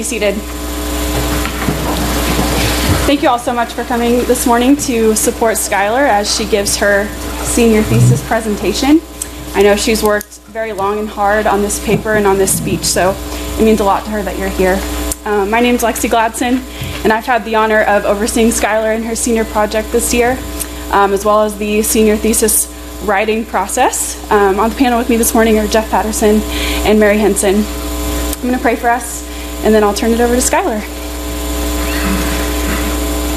seated. Thank you all so much for coming this morning to support Skyler as she gives her senior thesis presentation. I know she's worked very long and hard on this paper and on this speech, so it means a lot to her that you're here. My name's Lexi Gladson, and I've had the honor of overseeing Skyler in her senior project this year, as well as the senior thesis writing process. On the panel with me this morning are Jeff Patterson and Mary Henson. I'm going to pray for us, and then I'll turn it over to Skyler.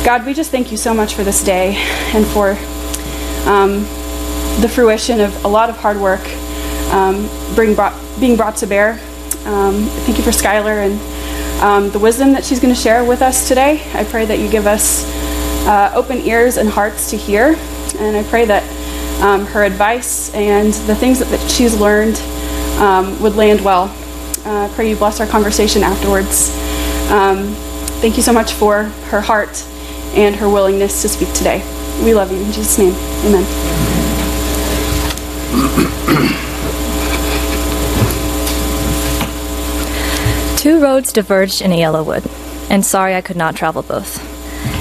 God, we just thank you so much for this day and for the fruition of a lot of hard work being brought to bear. Thank you for Skyler and the wisdom that she's going to share with us today. I pray that you give us open ears and hearts to hear, and I pray that her advice and the things that she's learned would land well. I pray you bless our conversation afterwards. Thank you so much for her heart and her willingness to speak today. We love you. In Jesus' name, amen. Two roads diverged in a yellow wood, and sorry I could not travel both.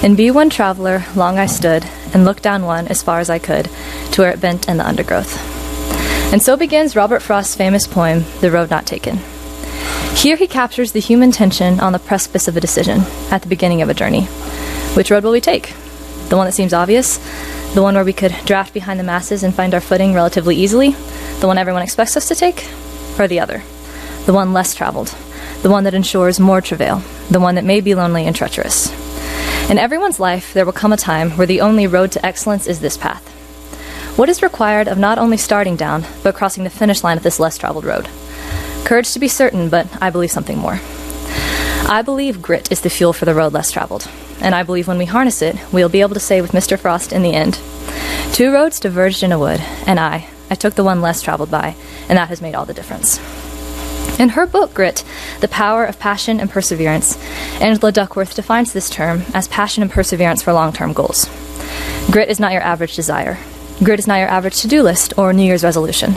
And be one traveler, long I stood, and looked down one as far as I could, to where it bent in the undergrowth. And so begins Robert Frost's famous poem, The Road Not Taken. Here he captures the human tension on the precipice of a decision, at the beginning of a journey. Which road will we take? The one that seems obvious? The one where we could draft behind the masses and find our footing relatively easily? The one everyone expects us to take? Or the other? The one less traveled? The one that ensures more travail? The one that may be lonely and treacherous? In everyone's life, there will come a time where the only road to excellence is this path. What is required of not only starting down, but crossing the finish line of this less traveled road? Courage to be certain, but I believe something more. I believe grit is the fuel for the road less traveled. And I believe when we harness it, we'll be able to say with Mr. Frost in the end, two roads diverged in a wood, and I took the one less traveled by, and that has made all the difference. In her book, Grit, The Power of Passion and Perseverance, Angela Duckworth defines this term as passion and perseverance for long-term goals. Grit is not your average desire. Grit is not your average to-do list or New Year's resolution.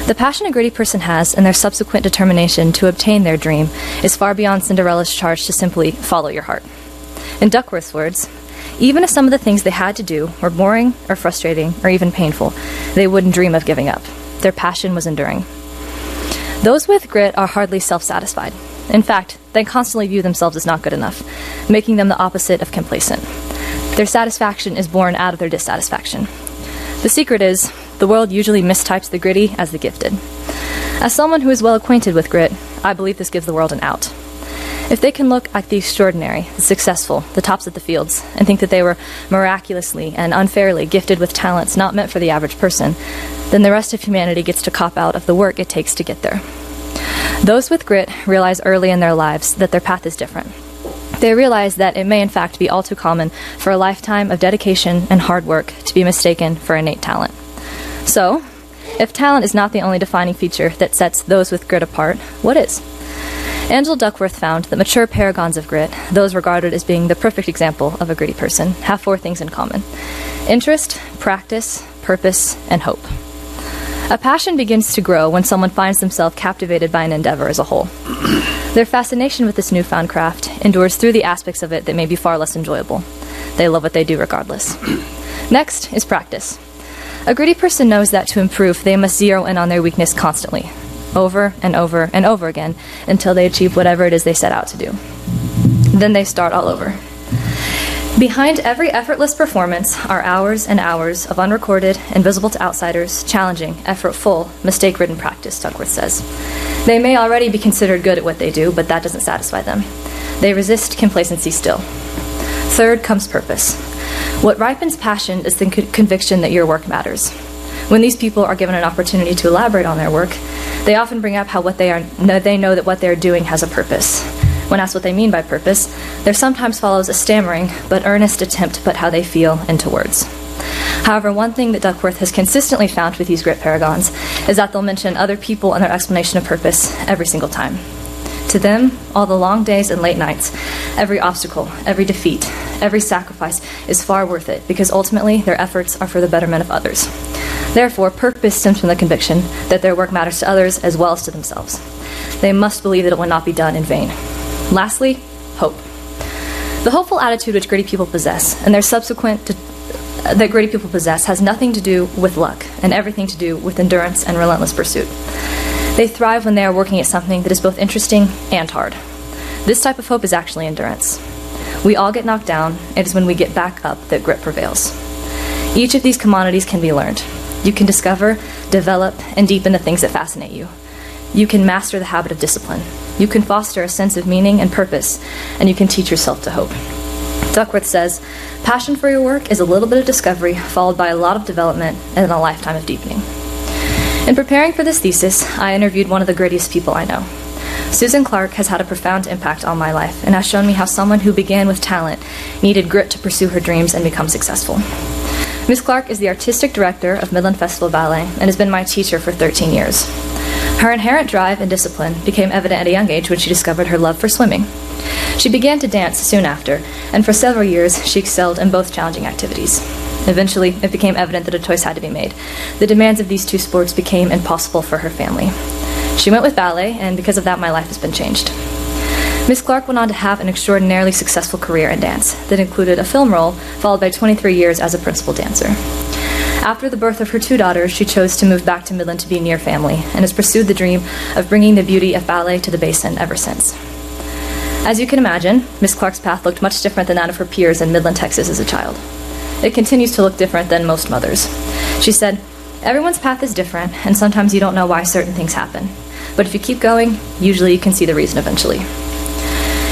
The passion a gritty person has and their subsequent determination to obtain their dream is far beyond Cinderella's charge to simply follow your heart. In Duckworth's words, even if some of the things they had to do were boring or frustrating or even painful, they wouldn't dream of giving up. Their passion was enduring. Those with grit are hardly self-satisfied. In fact, they constantly view themselves as not good enough, making them the opposite of complacent. Their satisfaction is born out of their dissatisfaction. The secret is, the world usually mistypes the gritty as the gifted. As someone who is well acquainted with grit, I believe this gives the world an out. If they can look at the extraordinary, the successful, the tops of the fields, and think that they were miraculously and unfairly gifted with talents not meant for the average person, then the rest of humanity gets to cop out of the work it takes to get there. Those with grit realize early in their lives that their path is different. They realize that it may in fact be all too common for a lifetime of dedication and hard work to be mistaken for innate talent. So, if talent is not the only defining feature that sets those with grit apart, what is? Angela Duckworth found that mature paragons of grit, those regarded as being the perfect example of a gritty person, have four things in common: interest, practice, purpose, and hope. A passion begins to grow when someone finds themselves captivated by an endeavor as a whole. Their fascination with this newfound craft endures through the aspects of it that may be far less enjoyable. They love what they do regardless. Next is practice. A gritty person knows that to improve, they must zero in on their weakness constantly, over and over and over again, until they achieve whatever it is they set out to do. Then they start all over. Behind every effortless performance are hours and hours of unrecorded, invisible to outsiders, challenging, effortful, mistake-ridden practice, Duckworth says. They may already be considered good at what they do, but that doesn't satisfy them. They resist complacency still. Third comes purpose. What ripens passion is the conviction that your work matters. When these people are given an opportunity to elaborate on their work, they often bring up how they know that what they're doing has a purpose. When asked what they mean by purpose, there sometimes follows a stammering but earnest attempt to put how they feel into words. However, one thing that Duckworth has consistently found with these grit paragons is that they'll mention other people and their explanation of purpose every single time. To them, all the long days and late nights, every obstacle, every defeat, every sacrifice is far worth it because ultimately their efforts are for the betterment of others. Therefore, purpose stems from the conviction that their work matters to others as well as to themselves. They must believe that it will not be done in vain. Lastly, hope. The hopeful attitude which gritty people possess, and their subsequent that gritty people possess, has nothing to do with luck and everything to do with endurance and relentless pursuit. They thrive when they are working at something that is both interesting and hard. This type of hope is actually endurance. We all get knocked down. It is when we get back up that grit prevails. Each of these commodities can be learned. You can discover, develop, and deepen the things that fascinate you. You can master the habit of discipline. You can foster a sense of meaning and purpose, and you can teach yourself to hope. Duckworth says, passion for your work is a little bit of discovery, followed by a lot of development and a lifetime of deepening. In preparing for this thesis, I interviewed one of the grittiest people I know. Susan Clark has had a profound impact on my life and has shown me how someone who began with talent needed grit to pursue her dreams and become successful. Ms. Clark is the artistic director of Midland Festival Ballet and has been my teacher for 13 years. Her inherent drive and discipline became evident at a young age when she discovered her love for swimming. She began to dance soon after, and for several years she excelled in both challenging activities. Eventually, it became evident that a choice had to be made. The demands of these two sports became impossible for her family. She went with ballet, and because of that, my life has been changed. Ms. Clark went on to have an extraordinarily successful career in dance that included a film role, followed by 23 years as a principal dancer. After the birth of her 2 daughters, she chose to move back to Midland to be near family, and has pursued the dream of bringing the beauty of ballet to the Basin ever since. As you can imagine, Ms. Clark's path looked much different than that of her peers in Midland, Texas as a child. It continues to look different than most mothers. She said, "Everyone's path is different, and sometimes you don't know why certain things happen. But if you keep going, usually you can see the reason eventually."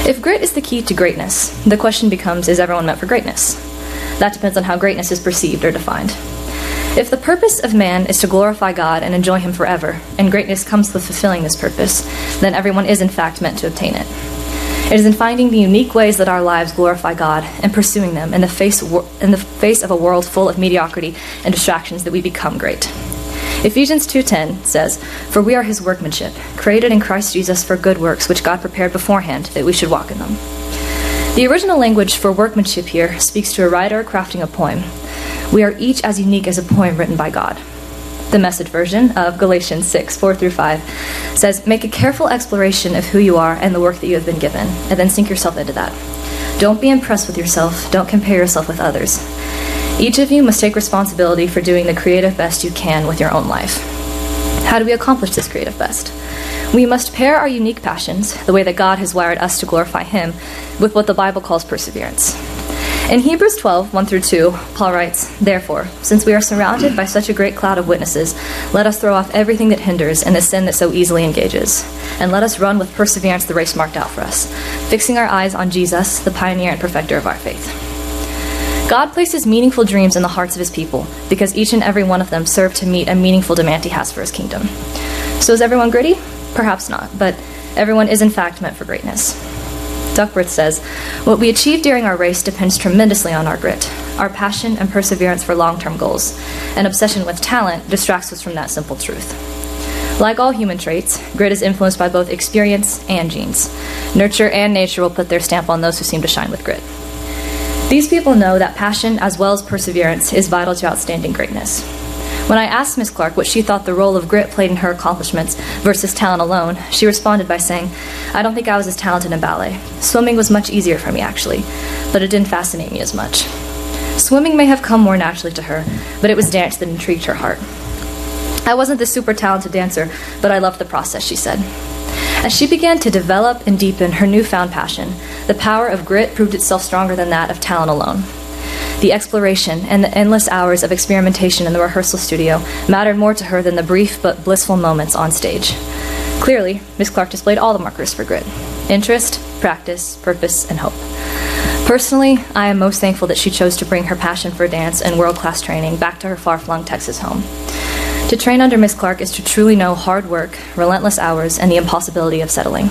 If grit is the key to greatness, the question becomes, is everyone meant for greatness? That depends on how greatness is perceived or defined. If the purpose of man is to glorify God and enjoy Him forever, and greatness comes with fulfilling this purpose, then everyone is in fact meant to obtain it. It is in finding the unique ways that our lives glorify God and pursuing them in the face of a world full of mediocrity and distractions that we become great. Ephesians 2:10 says, "For we are His workmanship, created in Christ Jesus for good works, which God prepared beforehand that we should walk in them." The original language for workmanship here speaks to a writer crafting a poem. We are each as unique as a poem written by God. The Message version of Galatians 6:4-5 says, "Make a careful exploration of who you are and the work that you have been given, and then sink yourself into that. Don't be impressed with yourself. Don't compare yourself with others. Each of you must take responsibility for doing the creative best you can with your own life." How do we accomplish this creative best? We must pair our unique passions, the way that God has wired us to glorify Him, with what the Bible calls perseverance. In Hebrews 12:1-2, Paul writes, "Therefore, since we are surrounded by such a great cloud of witnesses, let us throw off everything that hinders and the sin that so easily engages, and let us run with perseverance the race marked out for us, fixing our eyes on Jesus, the pioneer and perfecter of our faith." God places meaningful dreams in the hearts of His people because each and every one of them serve to meet a meaningful demand He has for His kingdom. So is everyone gritty? Perhaps not, but everyone is in fact meant for greatness. Duckworth says, "What we achieve during our race depends tremendously on our grit, our passion and perseverance for long-term goals. An obsession with talent distracts us from that simple truth." Like all human traits, grit is influenced by both experience and genes. Nurture and nature will put their stamp on those who seem to shine with grit. These people know that passion as well as perseverance is vital to outstanding greatness. When I asked Ms. Clark what she thought the role of grit played in her accomplishments versus talent alone, she responded by saying, "I don't think I was as talented in ballet. Swimming was much easier for me, actually, but it didn't fascinate me as much." Swimming may have come more naturally to her, but it was dance that intrigued her heart. "I wasn't the super talented dancer, but I loved the process," she said. As she began to develop and deepen her newfound passion, the power of grit proved itself stronger than that of talent alone. The exploration and the endless hours of experimentation in the rehearsal studio mattered more to her than the brief but blissful moments on stage. Clearly, Ms. Clark displayed all the markers for grit: interest, practice, purpose, and hope. Personally, I am most thankful that she chose to bring her passion for dance and world-class training back to her far-flung Texas home. To train under Ms. Clark is to truly know hard work, relentless hours, and the impossibility of settling.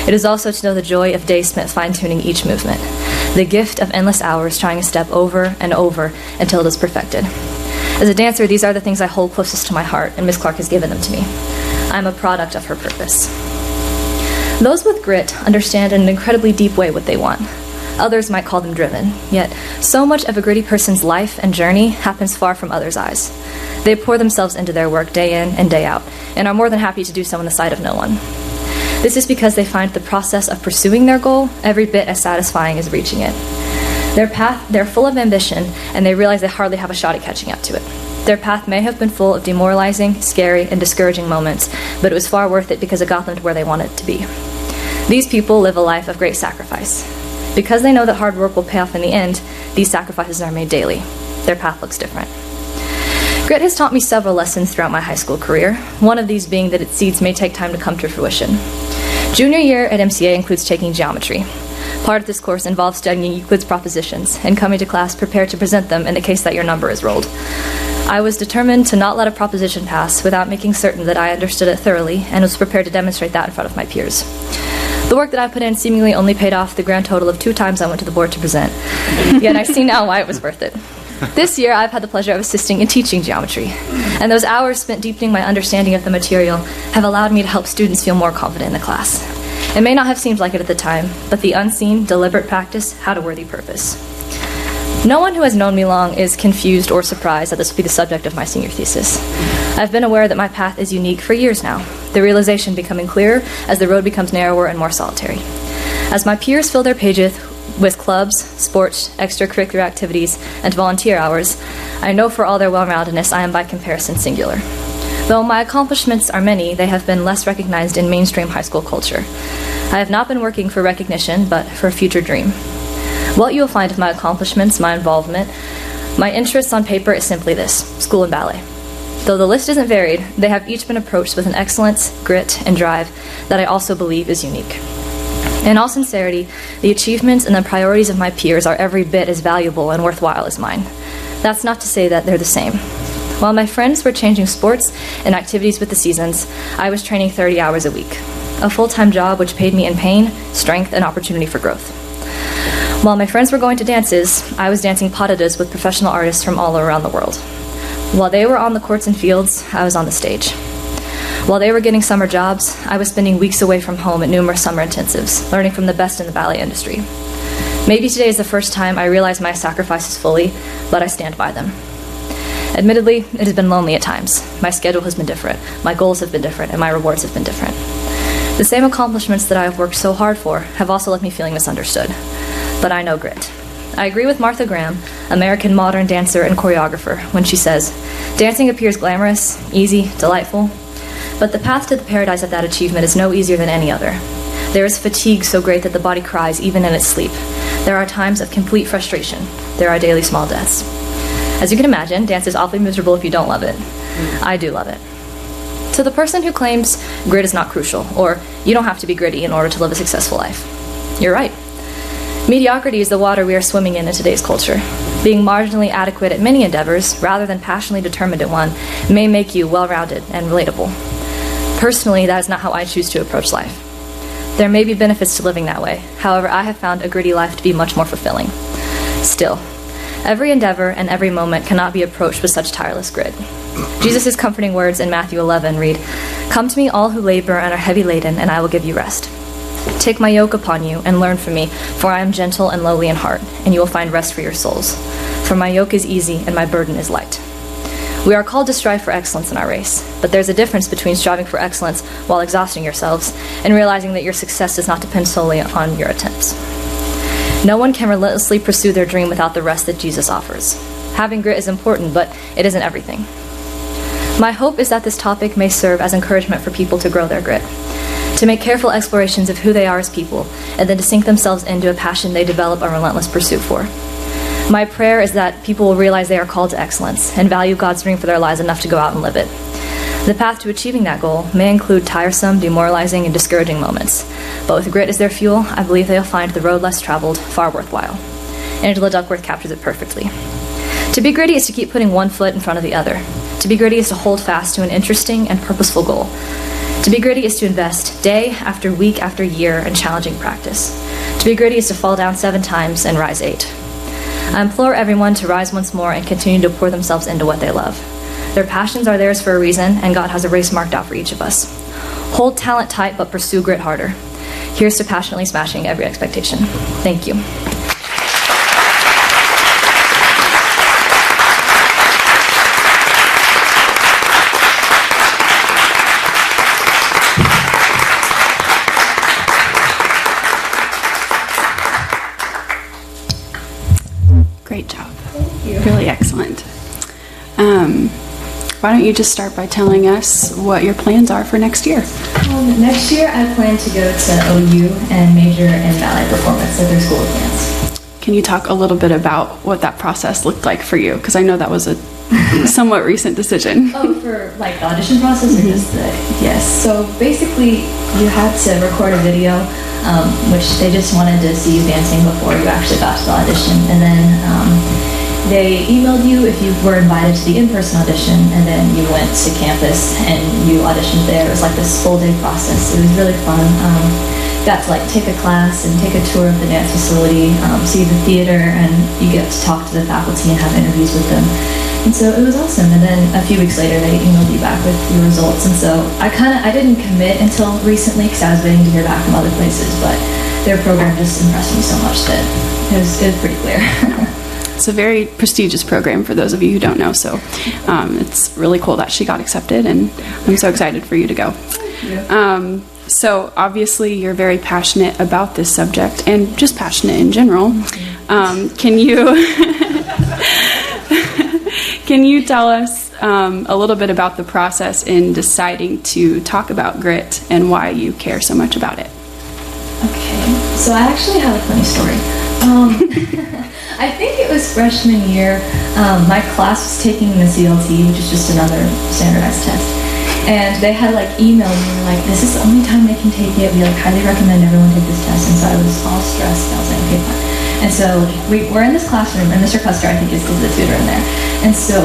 It is also to know the joy of days spent fine-tuning each movement, the gift of endless hours trying a step over and over until it is perfected. As a dancer, these are the things I hold closest to my heart, and Ms. Clark has given them to me. I am a product of her purpose. Those with grit understand in an incredibly deep way what they want. Others might call them driven, yet so much of a gritty person's life and journey happens far from others' eyes. They pour themselves into their work day in and day out, and are more than happy to do so in the sight of no one. This is because they find the process of pursuing their goal every bit as satisfying as reaching it. They're full of ambition, and they realize they hardly have a shot at catching up to it. Their path may have been full of demoralizing, scary, and discouraging moments, but it was far worth it because it got them to where they wanted to be. These people live a life of great sacrifice. Because they know that hard work will pay off in the end, these sacrifices are made daily. Their path looks different. Grit has taught me several lessons throughout my high school career, one of these being that its seeds may take time to come to fruition. Junior year at MCA includes taking geometry. Part of this course involves studying Euclid's propositions and coming to class prepared to present them in the case that your number is rolled. I was determined to not let a proposition pass without making certain that I understood it thoroughly and was prepared to demonstrate that in front of my peers. The work that I put in seemingly only paid off the grand total of 2 times I went to the board to present, yet I see now why it was worth it. This year, I've had the pleasure of assisting in teaching geometry, and those hours spent deepening my understanding of the material have allowed me to help students feel more confident in the class. It may not have seemed like it at the time, but the unseen, deliberate practice had a worthy purpose. No one who has known me long is confused or surprised that this will be the subject of my senior thesis. I've been aware that my path is unique for years now, the realization becoming clearer as the road becomes narrower and more solitary. As my peers fill their pages with clubs, sports, extracurricular activities, and volunteer hours, I know for all their well-roundedness I am by comparison singular. Though my accomplishments are many, they have been less recognized in mainstream high school culture. I have not been working for recognition, but for a future dream. What you will find of my accomplishments, my involvement, my interests on paper is simply this: school and ballet. Though the list isn't varied, they have each been approached with an excellence, grit, and drive that I also believe is unique. In all sincerity, the achievements and the priorities of my peers are every bit as valuable and worthwhile as mine. That's not to say that they're the same. While my friends were changing sports and activities with the seasons, I was training 30 hours a week, a full-time job which paid me in pain, strength, and opportunity for growth. While my friends were going to dances, I was dancing pas de deux with professional artists from all around the world. While they were on the courts and fields, I was on the stage. While they were getting summer jobs, I was spending weeks away from home at numerous summer intensives, learning from the best in the ballet industry. Maybe today is the first time I realize my sacrifices fully, but I stand by them. Admittedly, it has been lonely at times. My schedule has been different, my goals have been different, and my rewards have been different. The same accomplishments that I have worked so hard for have also left me feeling misunderstood. But I know grit. I agree with Martha Graham, American modern dancer and choreographer, when she says, "Dancing appears glamorous, easy, delightful, but the path to the paradise of that achievement is no easier than any other. There is fatigue so great that the body cries even in its sleep. There are times of complete frustration. There are daily small deaths." As you can imagine, dance is awfully miserable if you don't love it. I do love it. To the person who claims grit is not crucial, or you don't have to be gritty in order to live a successful life, you're right. Mediocrity is the water we are swimming in today's culture. Being marginally adequate at many endeavors, rather than passionately determined at one, may make you well-rounded and relatable. Personally, that is not how I choose to approach life. There may be benefits to living that way. However, I have found a gritty life to be much more fulfilling. Still, every endeavor and every moment cannot be approached with such tireless grit. Jesus' comforting words in Matthew 11 read, "Come to me all who labor and are heavy laden, and I will give you rest. Take my yoke upon you and learn from me, for I am gentle and lowly in heart, and you will find rest for your souls. For my yoke is easy and my burden is light." We are called to strive for excellence in our race, but there's a difference between striving for excellence while exhausting yourselves and realizing that your success does not depend solely on your attempts. No one can relentlessly pursue their dream without the rest that Jesus offers. Having grit is important, but it isn't everything. My hope is that this topic may serve as encouragement for people to grow their grit, to make careful explorations of who they are as people, and then to sink themselves into a passion they develop a relentless pursuit for. My prayer is that people will realize they are called to excellence and value God's dream for their lives enough to go out and live it. The path to achieving that goal may include tiresome, demoralizing, and discouraging moments, but with grit as their fuel, I believe they'll find the road less traveled far worthwhile. Angela Duckworth captures it perfectly. To be gritty is to keep putting one foot in front of the other. To be gritty is to hold fast to an interesting and purposeful goal. To be gritty is to invest day after week after year in challenging practice. To be gritty is to fall down 7 times and rise 8. I implore everyone to rise once more and continue to pour themselves into what they love. Their passions are theirs for a reason, and God has a race marked out for each of us. Hold talent tight, but pursue grit harder. Here's to passionately smashing every expectation. Thank you. Great job. Thank you. Really excellent. Why don't you just start by telling us what your plans are for next year? Next year, I plan to go to OU and major in ballet performance at their School of Dance. Can you talk a little bit about what that process looked like for you? Because I know that was a somewhat recent decision. Oh, for like the audition process or just the, yes. So basically you had to record a video, which they just wanted to see you dancing before you actually got to the audition. And then they emailed you if you were invited to the in-person audition, and then you went to campus and you auditioned there. It was like this full day process. It was really fun. Got to like take a class and take a tour of the dance facility, see the theater, and you get to talk to the faculty and have interviews with them. And so it was awesome. And then a few weeks later, they emailed you back with your results. And so I didn't commit until recently because I was waiting to hear back from other places, but their program just impressed me so much that it was pretty clear. It's a very prestigious program for those of you who don't know, so it's really cool that she got accepted, and I'm so excited for you to go. So obviously you're very passionate about this subject and just passionate in general. Can you tell us a little bit about the process in deciding to talk about grit and why you care so much about it? Okay, so I actually have a funny story. I think it was freshman year. My class was taking the CLT, which is just another standardized test. And they had like emailed me like, this is the only time they can take it. We like highly recommend everyone take this test. And so I was all stressed. I was like, okay, fine. And so we're in this classroom, and Mr. Custer, I think, is the tutor in there. And so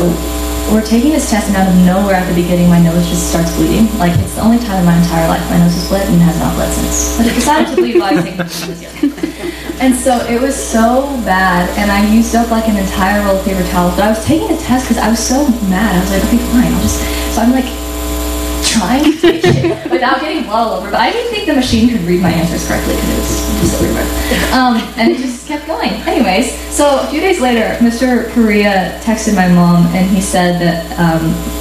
we're taking this test, and out of nowhere at the beginning, my nose just starts bleeding. Like, it's the only time in my entire life my nose has bled, and it has not bled since. But it decided to bleed while I was taking this year. And so it was so bad, and I used up like an entire roll of paper towels. But I was taking the test because I was so mad. I was like, okay, fine, so I'm like trying to take it without getting blood all over. But I didn't think the machine could read my answers correctly because it was just everywhere. And it just kept going. Anyways, so a few days later, Mr. Perea texted my mom, and he said that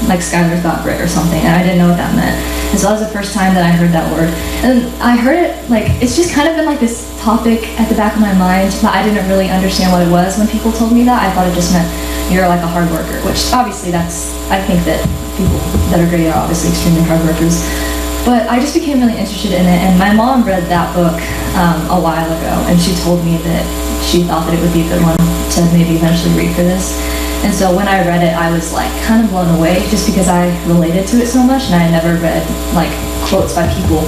like Skyler's got grit or something, and I didn't know what that meant. And so that was the first time that I heard that word. And I heard it, like, it's just kind of been like this topic at the back of my mind, but I didn't really understand what it was when people told me that. I thought it just meant you're like a hard worker, which obviously I think that people that are great are obviously extremely hard workers. But I just became really interested in it, and my mom read that book a while ago, and she told me that she thought that it would be a good one to maybe eventually read for this. And so when I read it, I was like kind of blown away just because I related to it so much, and I had never read like quotes by people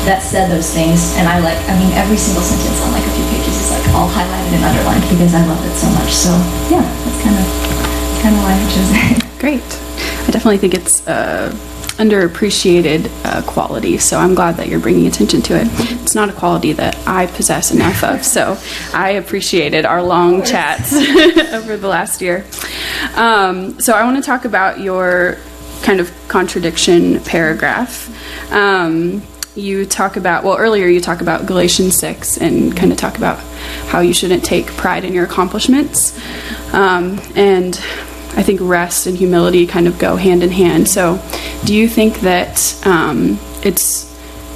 that said those things. And I mean every single sentence on like a few pages is like all highlighted and underlined because I loved it so much. So yeah, that's kind of why I chose it. Great. I definitely think it's underappreciated quality, so I'm glad that you're bringing attention to it. It's not a quality that I possess enough of, so I appreciated our long chats over the last year. So I want to talk about your kind of contradiction paragraph. You talk about, well, earlier you talk about Galatians 6 and kind of talk about how you shouldn't take pride in your accomplishments. And I think rest and humility kind of go hand in hand. So do you think that it's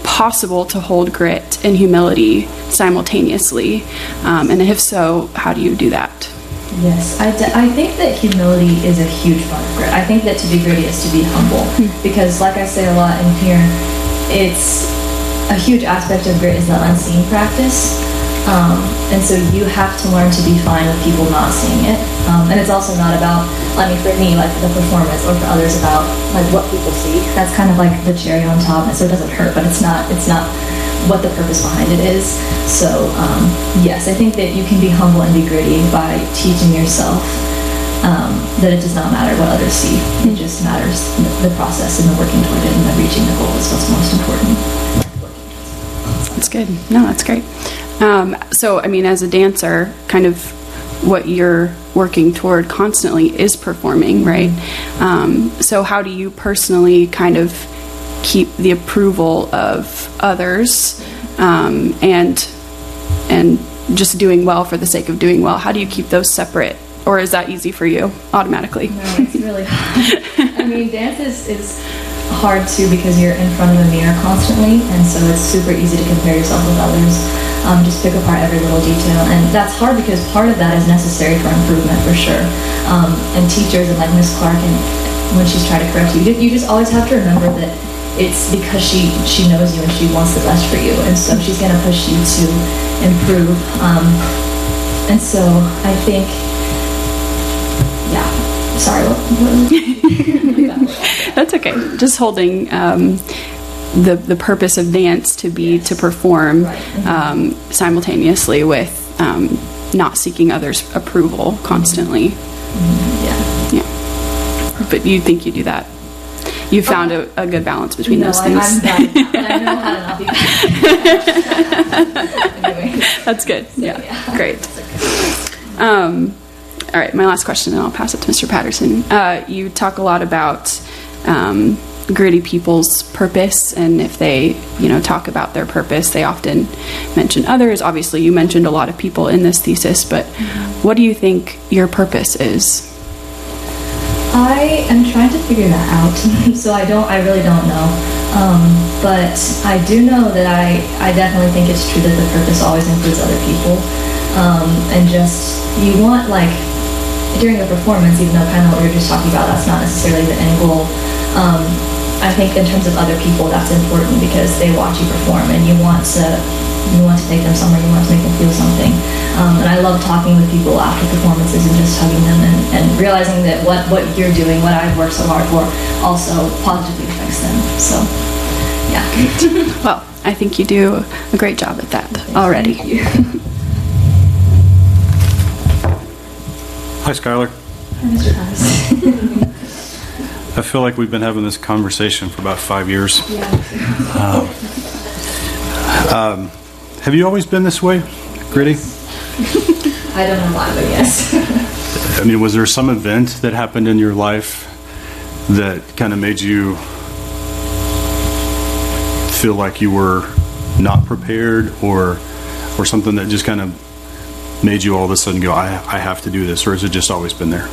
possible to hold grit and humility simultaneously? And if so, how do you do that? Yes, I think that humility is a huge part of grit. I think that to be gritty is to be humble. Because like I say a lot in here, it's a huge aspect of grit is the unseen practice. And so you have to learn to be fine with people not seeing it. And it's also not about, I mean, for me, like the performance, or for others about like what people see. That's kind of like the cherry on top, and so it doesn't hurt, but it's not what the purpose behind it is. So yes, I think that you can be humble and be gritty by teaching yourself that it does not matter what others see. It just matters the process and the working toward it and the reaching the goal is what's most important. That's good. No, that's great. So, I mean, as a dancer, kind of what you're working toward constantly is performing, right? So how do you personally kind of keep the approval of others and just doing well for the sake of doing well? How do you keep those separate? Or is that easy for you automatically? No, it's really hard. I mean, dance is hard too because you're in front of a mirror constantly, and so it's super easy to compare yourself with others. just pick apart every little detail. And that's hard because part of that is necessary for improvement, for sure. And teachers and like Miss Clark, and when she's trying to correct you, you just always have to remember that it's because she knows you and she wants the best for you, and so she's going to push you to improve. And so I think, yeah, sorry, what That's okay. Just holding the purpose of dance to be to perform simultaneously with not seeking others' approval constantly. Yeah. But you think you do that? You found a good balance between those things. I'm bad. I know how to not be bad. Anyway. That's good. So, yeah. Great. All right, my last question, and I'll pass it to Mr. Patterson. You talk a lot about gritty people's purpose, and if they, talk about their purpose, they often mention others. Obviously, you mentioned a lot of people in this thesis, but what do you think your purpose is? I am trying to figure that out, so I really don't know. But I do know that I definitely think it's true that the purpose always includes other people. And just, you want, like, during the performance, even though kind of what we were just talking about, that's not necessarily the end goal. I think in terms of other people, that's important because they watch you perform and you want to take them somewhere, you want to make them feel something. And I love talking with people after performances and just hugging them and realizing that what you're doing, what I've worked so hard for, also positively affects them. So, yeah. Well, I think you do a great job at that already. Thank you. Hi, Skyler. Hi, Mr. Patterson. I feel like we've been having this conversation for about 5 years. Yeah. Have you always been this way, gritty? I don't know why, but yes. I mean, was there some event that happened in your life that kind of made you feel like you were not prepared, or something that just kind of made you all of a sudden go, I have to do this, or has it just always been there?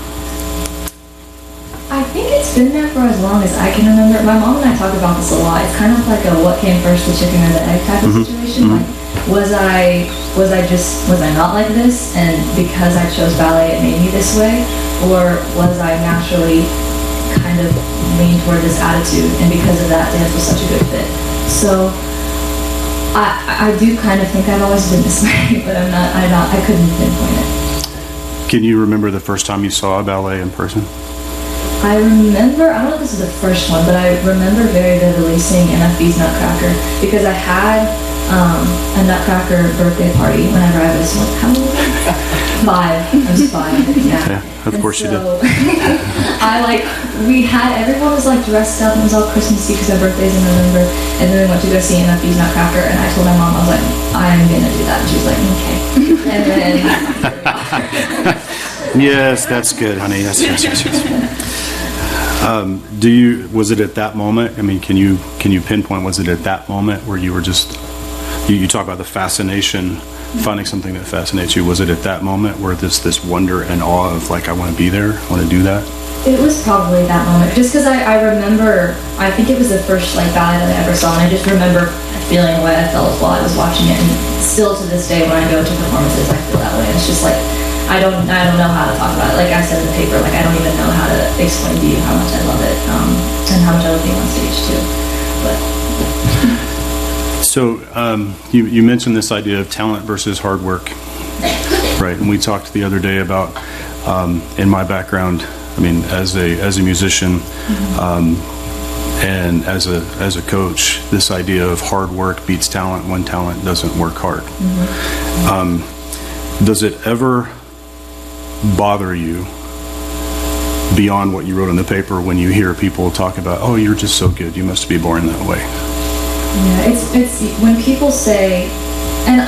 I think it's been there for as long as I can remember. My mom and I talk about this a lot. It's kind of like a what came first, the chicken or the egg type of situation. Like, was I not like this, and because I chose ballet it made me this way, or was I naturally kind of leaned toward this attitude, and because of that dance was such a good fit? So I do kind of think I've always been this way, but I couldn't pinpoint it. Can you remember the first time you saw a ballet in person? I remember, I don't know if this is the first one, but I remember very vividly seeing NFB's Nutcracker, because I had a Nutcracker birthday party whenever I was, how old? 5. I was 5, yeah. Of course you did. Everyone was like dressed up, and it was all Christmassy because our birthday's in November, and then we went to go see NFB's Nutcracker, and I told my mom, I was like, I'm gonna do that, and she was like, okay. And then... Yes, that's good, honey. Yes. Was it at that moment? I mean, can you pinpoint? Was it at that moment where you were just? You talk about the fascination, finding something that fascinates you. Was it at that moment where this wonder and awe of like, I want to be there, I want to do that? It was probably that moment, just because I remember. I think it was the first like ballet that I ever saw, and I just remember feeling the way I felt while I was watching it, and still to this day when I go to performances, I feel that way. It's just like. I don't know how to talk about it. Like I said in the paper, like I don't even know how to explain to you how much I love it, and how much I love being on stage too. But so you mentioned this idea of talent versus hard work, right? And we talked the other day about in my background. I mean, as a musician, and as a coach, this idea of hard work beats talent when talent doesn't work hard. Does it ever bother you beyond what you wrote in the paper when you hear people talk about, oh, you're just so good, you must be born that way? Yeah, it's when people say, and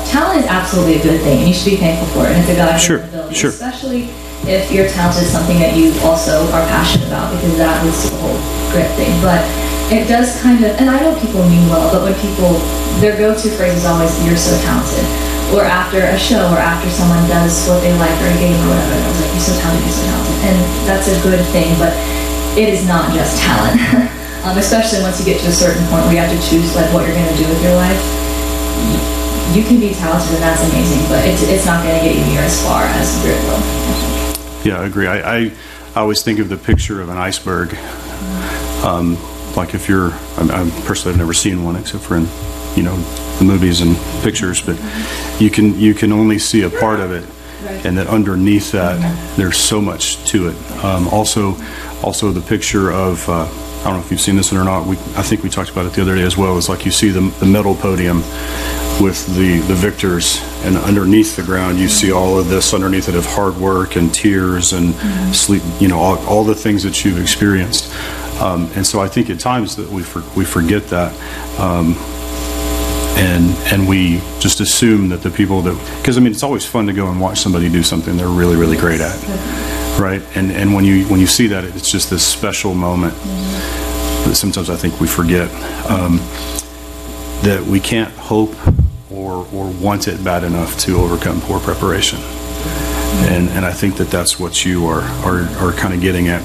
talent is absolutely a good thing, and you should be thankful for it, and it's a God-given ability, especially if your talent is something that you also are passionate about, because that leads to the whole grit thing. But it does kind of, and I know people mean well, but when people, their go-to phrase is always, you're so talented. Or after a show, or after someone does what they like, or a game, or whatever, and I was like, you're so talented, you're so talented. And that's a good thing, but it is not just talent. Especially once you get to a certain point where you have to choose like what you're going to do with your life. you can be talented and that's amazing, but it's not going to get you near as far as grit will. Yeah, I agree. I always think of the picture of an iceberg. Like if you're, I'm personally, I've never seen one except for in, the movies and pictures, but you can only see a part of it, and that underneath that, there's so much to it. Also the picture of, I don't know if you've seen this one or not, I think we talked about it the other day as well, is like you see the medal podium with the victors, and underneath the ground you see all of this underneath it of hard work and tears and sleep, all the things that you've experienced. And so I think at times that we forget that, and we just assume that the people that, because it's always fun to go and watch somebody do something they're really, really great at, right? And when you see that, it's just this special moment that sometimes I think we forget, that we can't hope or want it bad enough to overcome poor preparation. And I think that's what you are kind of getting at.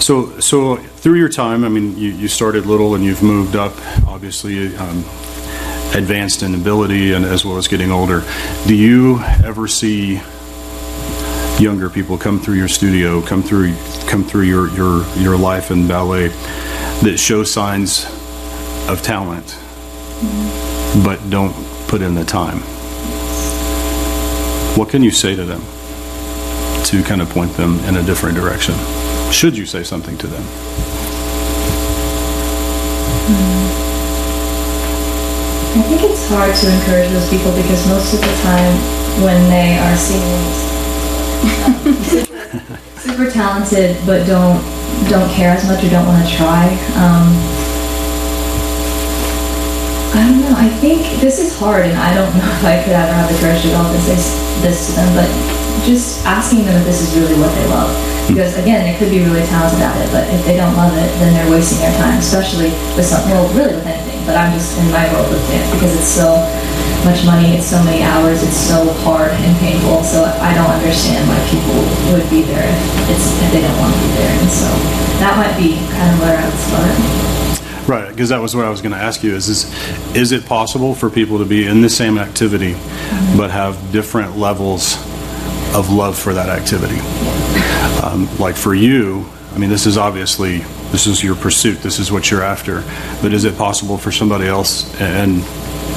So through your time, you started little and you've moved up, obviously, advanced in ability and as well as getting older. Do you ever see younger people come through your studio, come through your life in ballet that show signs of talent, but don't put in the time? What can you say to them to kind of point them in a different direction? Should you say something to them? I think it's hard to encourage those people because most of the time when they are seeing super talented but don't care as much or don't want to try, I don't know. I think this is hard, and I don't know if I could ever have the courage to go up and say this to them, but just asking them if this is really what they love. Because again, they could be really talented at it, but if they don't love it, then they're wasting their time, especially with something, well, really with anything, but I'm just in my world with dance because it's so much money, it's so many hours, it's so hard and painful, so I don't understand why people would be there if they don't want to be there, and so that might be kind of where I would start. Right, because that was what I was going to ask you, is it possible for people to be in the same activity but have different levels of love for that activity? Like for you, this is your pursuit, this is what you're after, but is it possible for somebody else, and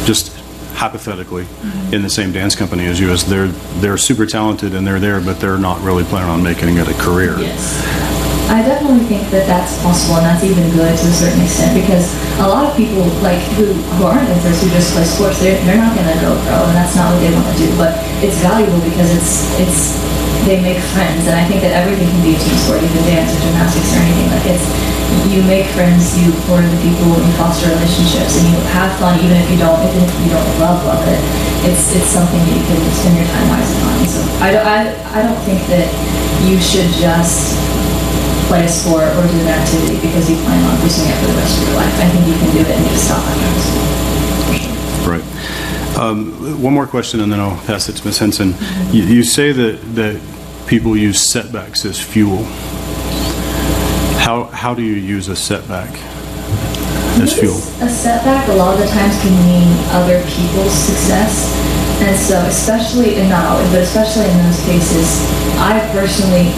just hypothetically, in the same dance company as you, as they're super talented and they're there, but they're not really planning on making it a career? Yes. I definitely think that that's possible, and that's even good to a certain extent, because a lot of people who aren't dancers, who just play sports, they're not going to go pro, and that's not what they want to do. But it's valuable because they make friends, and I think that everything can be a team sport, even dance or gymnastics or anything. You make friends, you pour into people, you foster relationships, and you have fun even if you don't love it. It's something that you can spend your time wisely on. So I don't think that you should just play a sport or do an activity because you plan on pursuing it for the rest of your life. I think you can do it and just stop after school. Right. One more question and then I'll pass it to Ms. Henson. You say that people use setbacks as fuel. How do you use a setback as fuel? A setback a lot of the times can mean other people's success. And so especially, and not always, but especially in those cases, I personally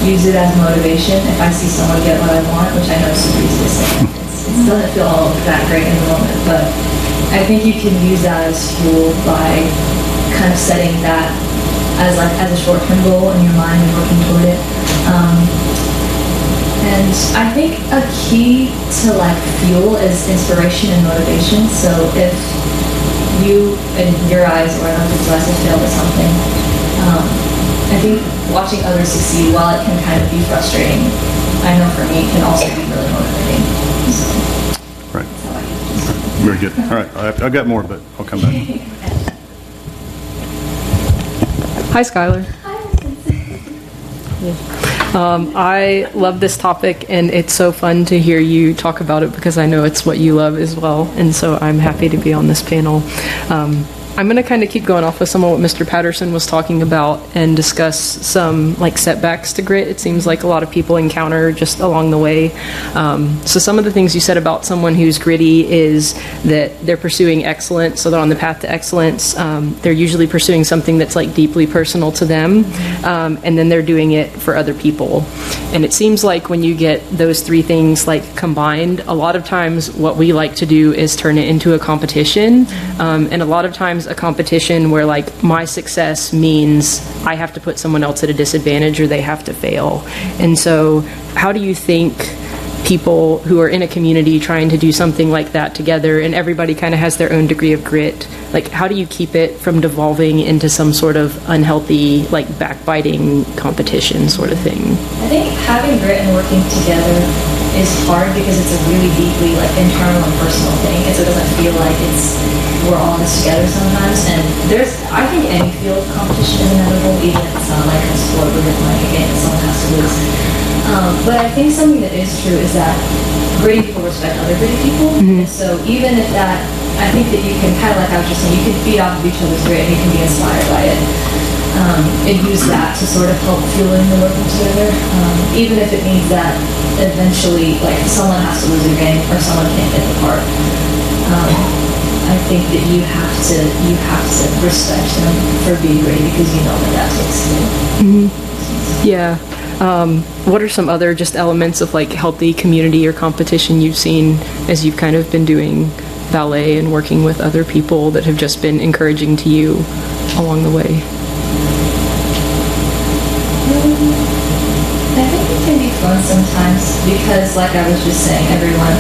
use it as motivation if I see someone get what I want, which I know is super easy to say. It doesn't feel all that great in the moment, but I think you can use that as fuel by kind of setting that as a short-term goal in your mind and working toward it. And I think a key to fuel is inspiration and motivation. So if you, in your eyes, or another people's eyes, have failed at something, I think watching others succeed, while it can kind of be frustrating, I know for me, it can also be really motivating. So, right. Very good. All right. I've got more, but I'll come back. Hi, Skyler. I love this topic, and it's so fun to hear you talk about it because I know it's what you love as well, and so I'm happy to be on this panel. I'm going to kind of keep going off of some of what Mr. Patterson was talking about and discuss some like setbacks to grit. It seems like a lot of people encounter just along the way. So some of the things you said about someone who's gritty is that they're pursuing excellence, so they're on the path to excellence. They're usually pursuing something that's like deeply personal to them, and then they're doing it for other people. And it seems like when you get those three things like combined, a lot of times what we like to do is turn it into a competition, and a lot of times a competition where like my success means I have to put someone else at a disadvantage or they have to fail. And so how do you think people who are in a community trying to do something like that together, and everybody kind of has their own degree of grit, like how do you keep it from devolving into some sort of unhealthy like backbiting competition sort of thing? I think having grit and working together is hard because it's a really deeply like internal and personal thing, and so it doesn't feel like we're all in this together sometimes. And I think any field of competition is inevitable, even if it's not like a sport where it's like a game that someone has to lose. But I think something that is true is that gritty people respect other gritty people. And so even if that, I think that you can kind of like I was just saying, you can feed off of each other's grit and you can be inspired by it. And use that to sort of help fueling the working together, even if it means that eventually, like, someone has to lose a game or someone can't get the part. I think that you have to respect them for being gritty because you know that takes skill. Yeah. What are some other just elements of like healthy community or competition you've seen as you've kind of been doing ballet and working with other people that have just been encouraging to you along the way? I think it can be fun sometimes because, like I was just saying, everyone,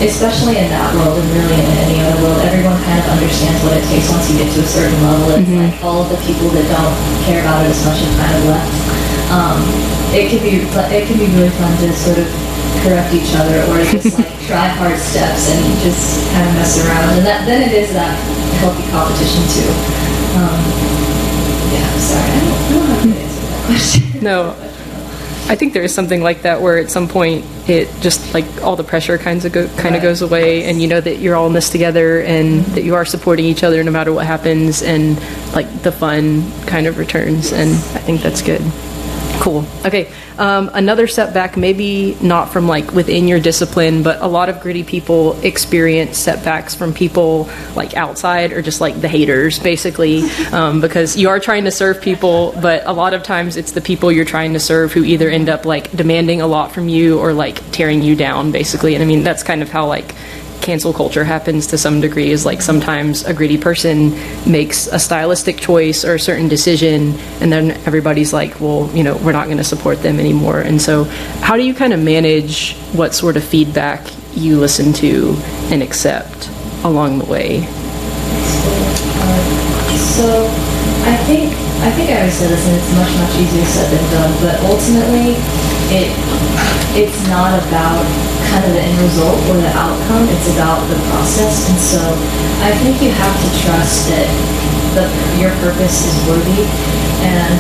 especially in that world and really in any other world, everyone kind of understands what it takes once you get to a certain level. It's like all of the people that don't care about it as much have kind of left. It can be really fun to sort of correct each other or just like try hard steps and just kind of mess around. And then it is that healthy competition too. Yeah, sorry, I don't know how to answer that question. No, I think there is something like that where at some point it just like all the pressure kind of goes away, and you know that you're all in this together and that you are supporting each other no matter what happens, and like the fun kind of returns, and I think that's good. Cool. Okay. Another setback, maybe not from like within your discipline, but a lot of gritty people experience setbacks from people like outside or just like the haters, basically, because you are trying to serve people, but a lot of times it's the people you're trying to serve who either end up like demanding a lot from you or like tearing you down, basically. And I mean, that's kind of how like cancel culture happens to some degree, is like sometimes a gritty person makes a stylistic choice or a certain decision and then everybody's like, well, you know, we're not going to support them anymore. And so how do you kind of manage what sort of feedback you listen to and accept along the way? So I think I already said this, and it's much easier said than done, but ultimately it's not about kind of the end result or the outcome, it's about the process. And so I think you have to trust that your purpose is worthy, and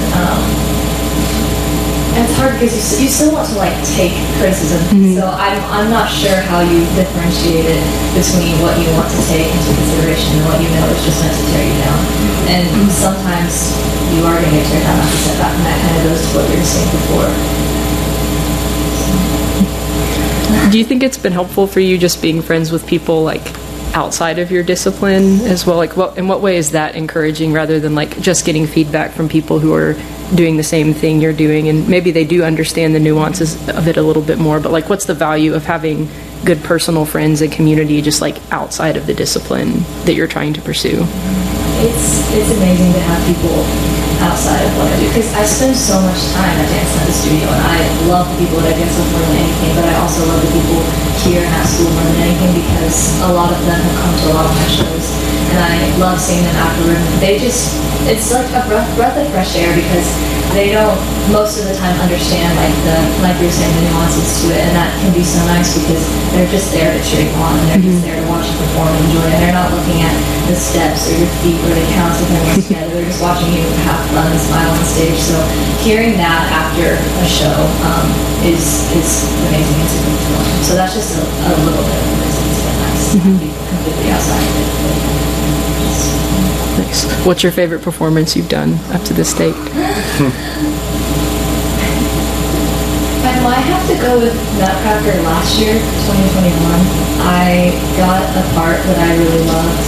it's hard because you still want to like take criticism. So I'm not sure how you differentiate it between what you want to take into consideration and what you know is just meant to tear you down. And sometimes you are going to get teared down after setback, and that kind of goes to what you were saying before. Do you think it's been helpful for you just being friends with people like outside of your discipline as well? Like, in what way is that encouraging rather than like just getting feedback from people who are doing the same thing you're doing, and maybe they do understand the nuances of it a little bit more, but like what's the value of having good personal friends and community just like outside of the discipline that you're trying to pursue? It's amazing to have people outside of what I do, because I spend so much time at Dance Center Studio, and I love the people at Dance Center more than anything, but I also love the people here and at school more than anything, because a lot of them have come to a lot of my shows, and I love seeing them afterward. It's like a breath of fresh air, because they don't most of the time understand like you were saying, the nuances to it, and that can be so nice because they're just there to cheer you on, and they're just there to watch you perform and enjoy it. They're not looking at the steps or your feet or the counts of everyone together. They're just watching you have fun and smile on stage. So hearing that after a show is amazing and super fun. So that's just a little bit of the reason it's been nice to be completely outside of it. Nice. What's your favorite performance you've done up to this date? I have to go with Nutcracker last year, 2021. I got a part that I really loved.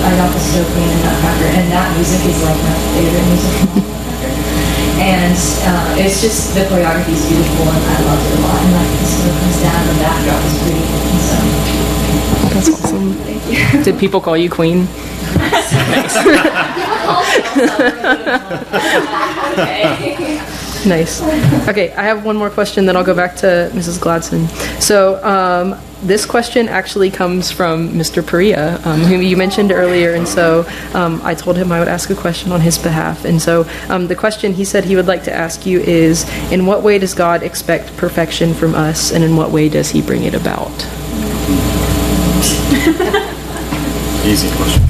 I got the Snow Queen in Nutcracker, and that music is like my favorite music from all Nutcracker. And it's just, the choreography is beautiful, and I loved it a lot. And like the snow comes down, the backdrop is pretty. And so, That's awesome. thank you. Did people call you queen? Okay. Nice. Okay, I have one more question, then I'll go back to Mrs. Gladson. So this question actually comes from Mr. Perea, whom you mentioned earlier, and so I told him I would ask a question on his behalf. And so the question he said he would like to ask you is, in what way does God expect perfection from us, and in what way does he bring it about? Easy question.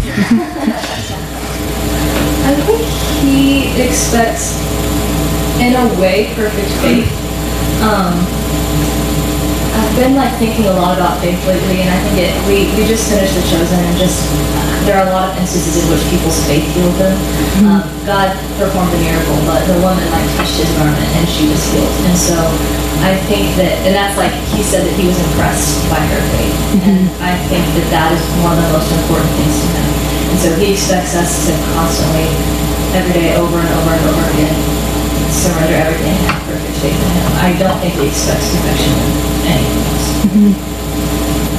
I think he expects, in a way, perfect faith. I've been like thinking a lot about faith lately, and I think we just finished The Chosen, and just there are a lot of instances in which people's faith healed them. God performed a miracle, but the woman like touched his garment and she was healed. And so I think that, and that's like he said that he was impressed by her faith, and I think that that is one of the most important things to him. And so he expects us to constantly, every day, over and over and over again, surrender everything and have perfect faith in him. I don't think he expects perfection in anything else.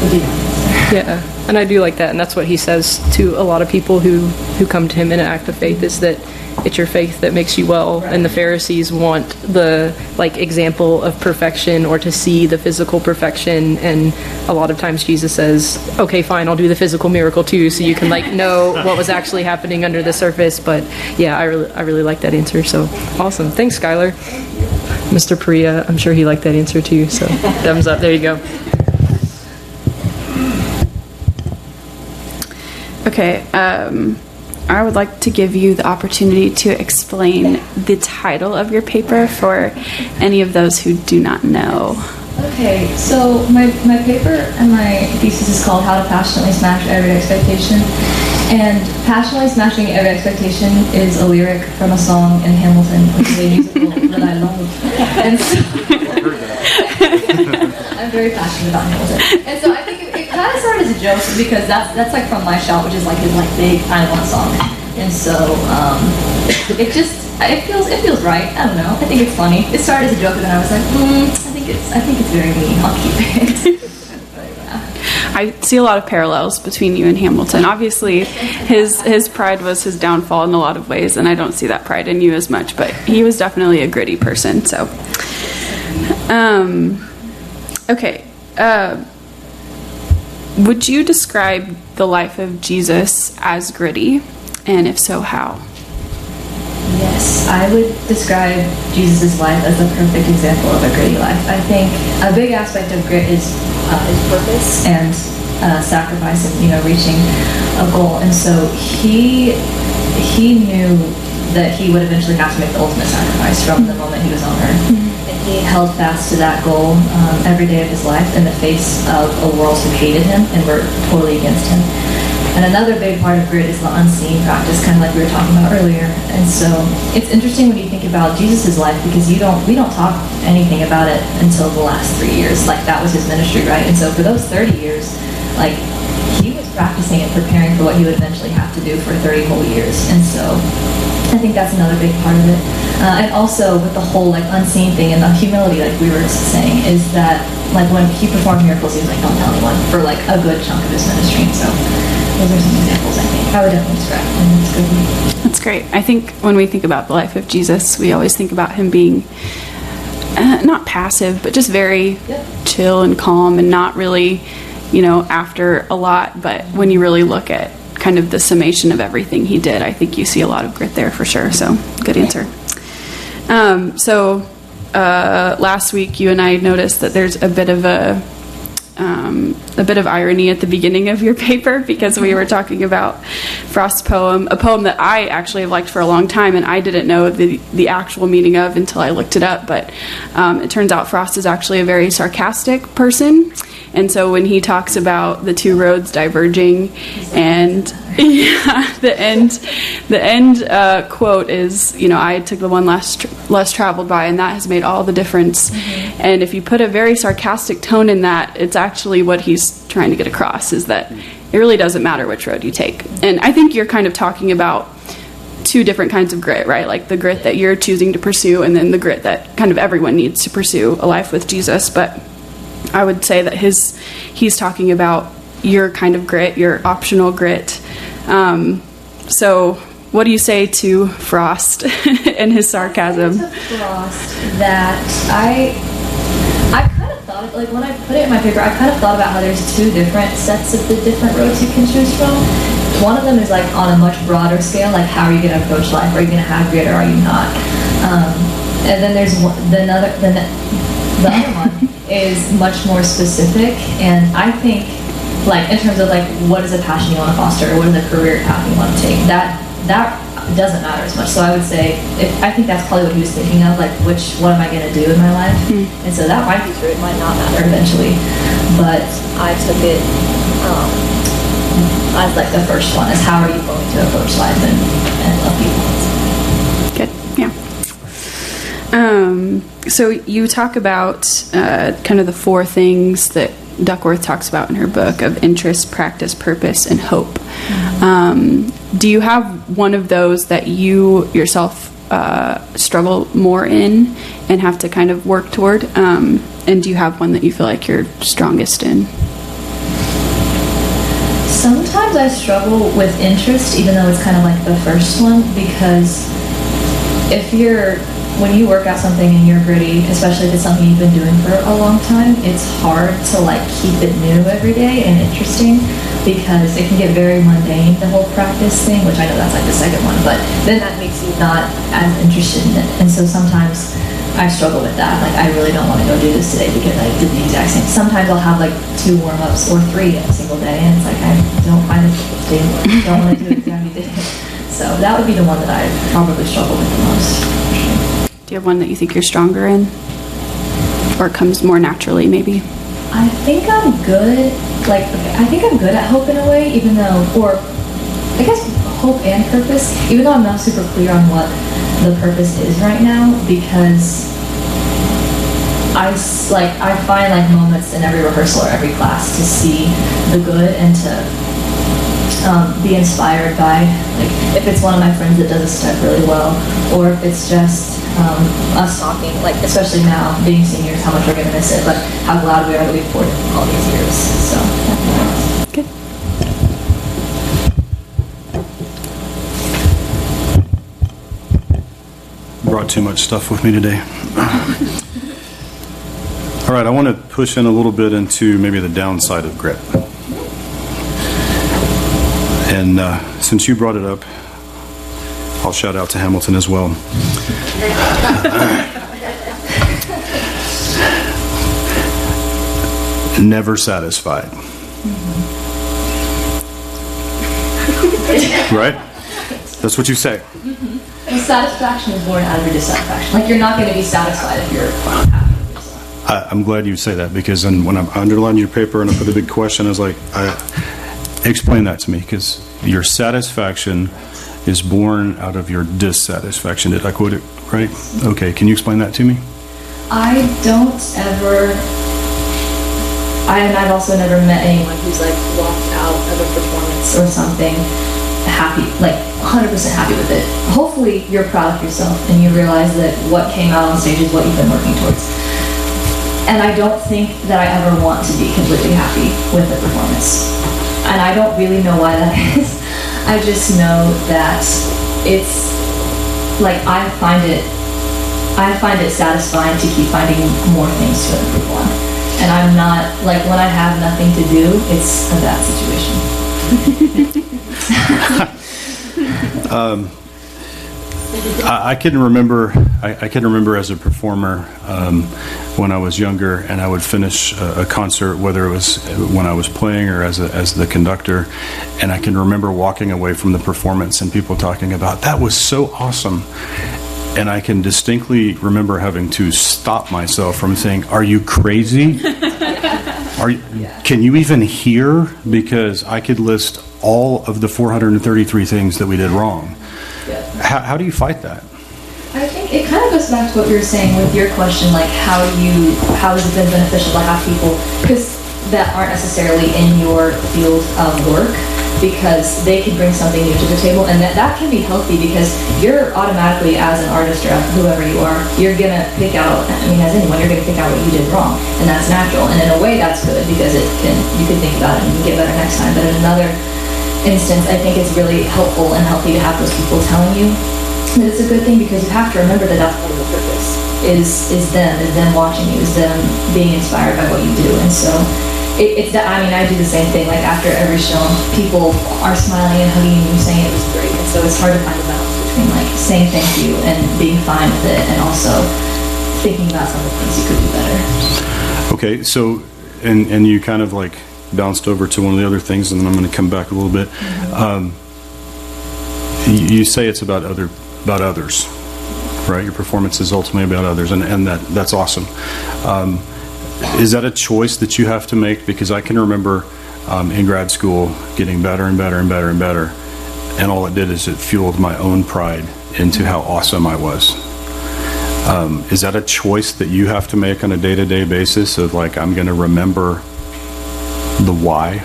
Would be my answer. Yeah, and I do like that, and that's what he says to a lot of people who come to him in an act of faith, is that it's your faith that makes you well. Right. And the Pharisees want the like example of perfection, or to see the physical perfection, and a lot of times Jesus says, okay, fine, I'll do the physical miracle too, so you can like know what was actually happening under the surface. But yeah, I really like that answer. So awesome. Thanks, Skyler. Mr. Perea, I'm sure he liked that answer too, so thumbs up. There you go. Okay, I would like to give you the opportunity to explain the title of your paper for any of those who do not know. Okay, so my paper and my thesis is called How to Passionately Smash Every Expectation. And passionately smashing every expectation is a lyric from a song in Hamilton, which is a musical that I love. And so I'm very passionate about Hamilton. And so I think it kind of started as a joke, because that's like From My Shout, which is like his like big I Want song. And so it feels right. I don't know. I think it's funny. It started as a joke, and then I was like, I think it's very mean. I'll keep it. I see a lot of parallels between you and Hamilton. Obviously, his pride was his downfall in a lot of ways, and I don't see that pride in you as much, but he was definitely a gritty person, so. Okay. Would you describe the life of Jesus as gritty? And if so, how? Yes, I would describe Jesus' life as a perfect example of a gritty life. I think a big aspect of grit is purpose and sacrifice, and reaching a goal. And so he knew that he would eventually have to make the ultimate sacrifice from the moment he was on earth. And he held fast to that goal every day of his life in the face of a world who hated him and were totally against him. And another big part of grit is the unseen practice, kind of like we were talking about earlier. And so it's interesting when you think about Jesus' life, because we don't talk anything about it until the last 3 years. Like, that was his ministry, right? And so for those 30 years, like, he was practicing and preparing for what he would eventually have to do for 30 whole years. And so I think that's another big part of it. And also with the whole like unseen thing and the humility, like we were saying, is that like when he performed miracles, he was like, don't tell anyone, for like a good chunk of his ministry. So those are some examples I think I would definitely describe. And it's good. That's great. I think when we think about the life of Jesus, we always think about him being not passive, but just very chill and calm, and not really, after a lot. But when you really look at kind of the summation of everything he did, I think you see a lot of grit there for sure. So good answer. Last week you and I noticed that there's a bit of a a bit of irony at the beginning of your paper, because we were talking about Frost's poem, a poem that I actually have liked for a long time, and I didn't know the actual meaning of until I looked it up. But it turns out Frost is actually a very sarcastic person. And so when he talks about the two roads diverging, and the end quote is, I took the one less traveled by, and that has made all the difference. Mm-hmm. And if you put a very sarcastic tone in that, it's actually what he's trying to get across, is that it really doesn't matter which road you take. And I think you're kind of talking about two different kinds of grit, right? Like the grit that you're choosing to pursue, and then the grit that kind of everyone needs to pursue, a life with Jesus. But I would say that he's talking about your kind of grit, your optional grit. So what do you say to Frost and his sarcasm? I say to Frost that I kind of thought, like when I put it in my paper, I kind of thought about how there's two different sets of the different roads you can choose from. One of them is like on a much broader scale, like how are you going to approach life? Are you going to have grit or are you not? And then there's the other one is much more specific, and I think, like, in terms of like what is a passion you want to foster, or what is a career path you want to take, that doesn't matter as much. So I would say, I think that's probably what he was thinking of, like, what am I going to do in my life? And so that might be true, it might not matter eventually, but I took it as like the first one, is how are you going to approach life and love people. Good, yeah. So you talk about kind of the four things that Duckworth talks about in her book of interest, practice, purpose, and hope. Do you have one of those that you yourself struggle more in and have to kind of work toward? And do you have one that you feel like you're strongest in? Sometimes I struggle with interest, even though it's kind of like the first one, because when you work out something and you're gritty, especially if it's something you've been doing for a long time, it's hard to like keep it new every day and interesting, because it can get very mundane, the whole practice thing, which I know that's like the second one, but then that makes you not as interested in it. And so sometimes I struggle with that. Like, I really don't want to go do this today because I did the exact same. Sometimes I'll have like 2 warm-ups or 3 in a single day, and it's like I don't find it interesting, don't want to do it exactly today. So that would be the one that I probably struggle with the most. Do you have one that you think you're stronger in? Or it comes more naturally, maybe? I think I'm good. I think I'm good at hope in a way, even though, or I guess hope and purpose, even though I'm not super clear on what the purpose is right now, because I find like moments in every rehearsal or every class to see the good and to be inspired by, like, if it's one of my friends that does a step really well, or if it's just us talking, like, especially now, being seniors, how much we're going to miss it, but how glad we are that we've poured in all these years. So, good. Brought too much stuff with me today. All right, I want to push in a little bit into maybe the downside of grit. And since you brought it up, I'll shout out to Hamilton as well. Never satisfied. Right? That's what you say. And satisfaction is born out of your dissatisfaction. Like, you're not going to be satisfied if you're happy with yourself. I'm glad you say that, because when I underlined your paper and I put a big question, I was like, explain that to me, because your satisfaction is born out of your dissatisfaction. Did I quote it right? Okay, can you explain that to me? I've also never met anyone who's like walked out of a performance or something happy, like 100% happy with it. Hopefully you're proud of yourself and you realize that what came out on stage is what you've been working towards. And I don't think that I ever want to be completely happy with the performance. And I don't really know why that is. I just know that it's like I find it satisfying to keep finding more things to improve on. And I'm not, like, when I have nothing to do, it's a bad situation. I can remember as a performer, when I was younger, and I would finish a concert, whether it was when I was playing or as the conductor, and I can remember walking away from the performance and people talking about, that was so awesome. And I can distinctly remember having to stop myself from saying, are you crazy? Can you even hear? Because I could list all of the 433 things that we did wrong. How do you fight that? I think it kind of goes back to what you were saying with your question, like how has it been beneficial to have people that aren't necessarily in your field of work, because they can bring something new to the table, and that can be healthy, because you're automatically, as an artist or whoever you are, you're gonna pick out, as anyone, you're gonna pick out what you did wrong, and that's natural, and in a way that's good, because you can think about it and you get better next time. But in another instance, I think it's really helpful and healthy to have those people telling you that it's a good thing, because you have to remember that that's part of the purpose, is them watching you, is them being inspired by what you do. And so it's that, I do the same thing, like after every show, people are smiling and hugging you and saying it was great, and so it's hard to find a balance between like saying thank you and being fine with it, and also thinking about some of the things you could do better. Okay, so and you kind of like bounced over to one of the other things, and then I'm going to come back a little bit. You say it's about others, right? Your performance is ultimately about others, and that's awesome. Is that a choice that you have to make? Because I can remember in grad school getting better and better and better and better, and all it did is it fueled my own pride into how awesome I was. Is that a choice that you have to make on a day-to-day basis of like, I'm going to remember the why?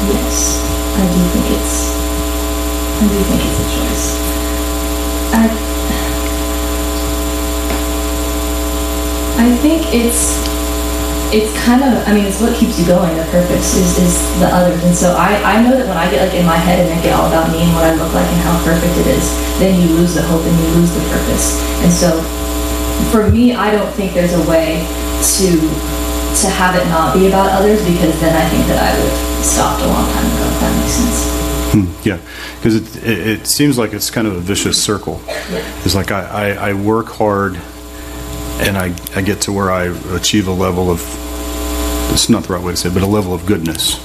Yes, I do think it's a choice. I think it's kind of, it's what keeps you going. The purpose is the others. And so I know that when I get like in my head and make it all about me and what I look like and how perfect it is, then you lose the hope and you lose the purpose. And so for me, I don't think there's a way to have it not be about others, because then I think that I would have stopped a long time ago, if that makes sense. Yeah, because it seems like it's kind of a vicious circle. It's like I work hard, and I get to where I achieve a level of, it's not the right way to say it, but a level of goodness,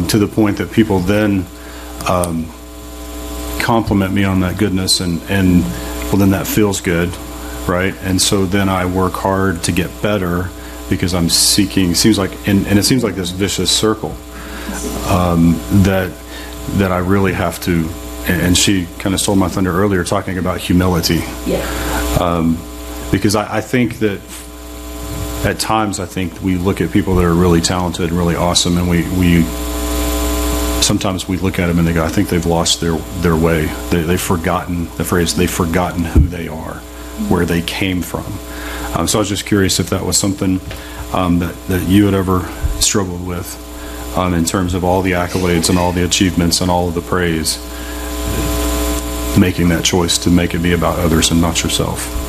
to the point that people then compliment me on that goodness, and well, then that feels good, right? And so then I work hard to get better, because I'm seeking, seems like, and it seems like this vicious circle that I really have to, and she kind of stole my thunder earlier talking about humility. Because I think that at times, I think we look at people that are really talented and really awesome, and we sometimes we look at them and they go, I think they've lost their way. They've forgotten the phrase, they've forgotten who they are, where they came from. So I was just curious if that was something that you had ever struggled with, in terms of all the accolades and all the achievements and all of the praise, making that choice to make it be about others and not yourself.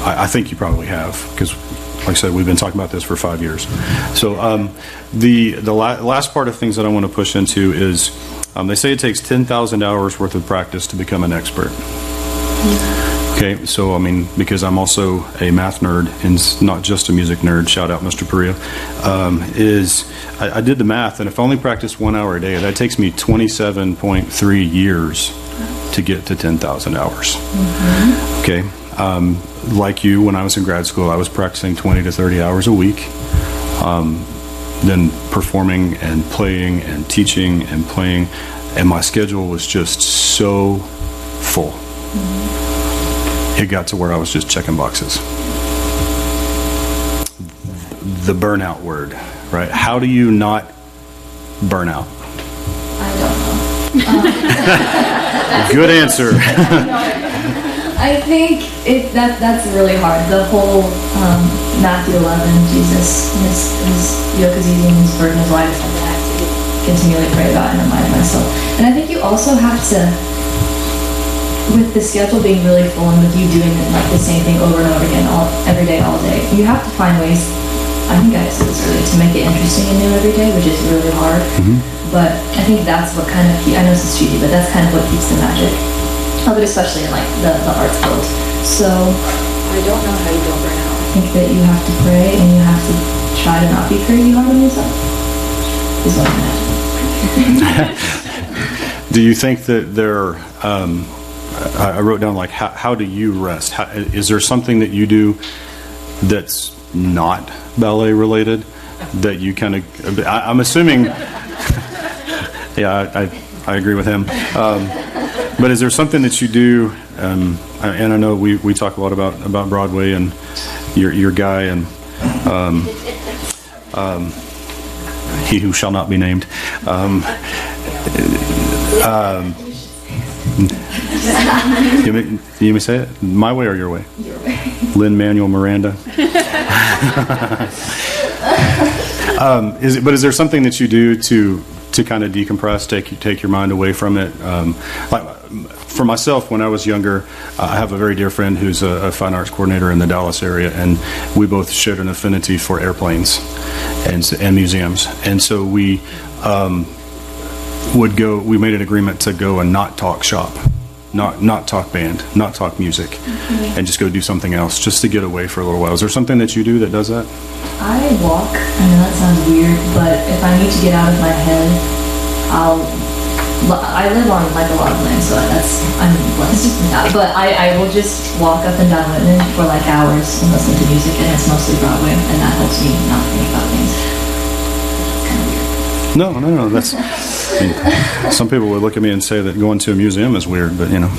I think you probably have, because like I said, we've been talking about this for 5 years. So the last part of things that I want to push into is, they say it takes 10,000 hours worth of practice to become an expert. Okay, so because I'm also a math nerd and not just a music nerd, shout out Mr. Perea, I did the math, and if I only practice 1 hour a day, that takes me 27.3 years to get to 10,000 hours. Okay, like you, when I was in grad school, I was practicing 20 to 30 hours a week, then performing and playing and teaching and playing, and my schedule was just so full. It got to where I was just checking boxes. The burnout word, right? How do you not burn out? I don't know. Good answer. I think that's really hard. The whole Matthew 11, Jesus, his yoke is easy and his burden is light, is something I have to continually pray about and remind myself. And I think you also have to, with the schedule being really full and with you doing like the same thing over and over again every day, all day, you have to find ways, I think I said this earlier, to make it interesting and new every day, which is really hard. But I think that's what kind of, I know this is cheesy, but that's kind of what keeps the magic of it, especially in like the arts world. So I don't know how you don't burn out. think that you have to pray and you have to try to not be crazy hard on yourself, is what I imagine. Do you think that there, I wrote down like, how do you rest? Is there something that you do that's not ballet related that you kind of, I'm assuming, yeah, I agree with him. But is there something that you do, and I know we talk a lot about Broadway and your guy and he who shall not be named. You may say it? My way or your way? Your way. Lin-Manuel Miranda. Is there something that you do to kind of decompress, take your mind away from it? Like for myself, when I was younger, I have a very dear friend who's a fine arts coordinator in the Dallas area, and we both shared an affinity for airplanes and museums, and so we would go. We made an agreement to go and not talk shop. Not talk band, not talk music, and just go do something else, just to get away for a little while. Is there something that you do that does that? I walk. I know that sounds weird, but if I need to get out of my head, I live on like a lot of land, so I'm blessed with that. But I will just walk up and down Whitman for like hours and listen to music, and it's mostly Broadway, and that helps me not think about things. It's kind of weird. No. That's. Some people would look at me and say that going to a museum is weird, but you know.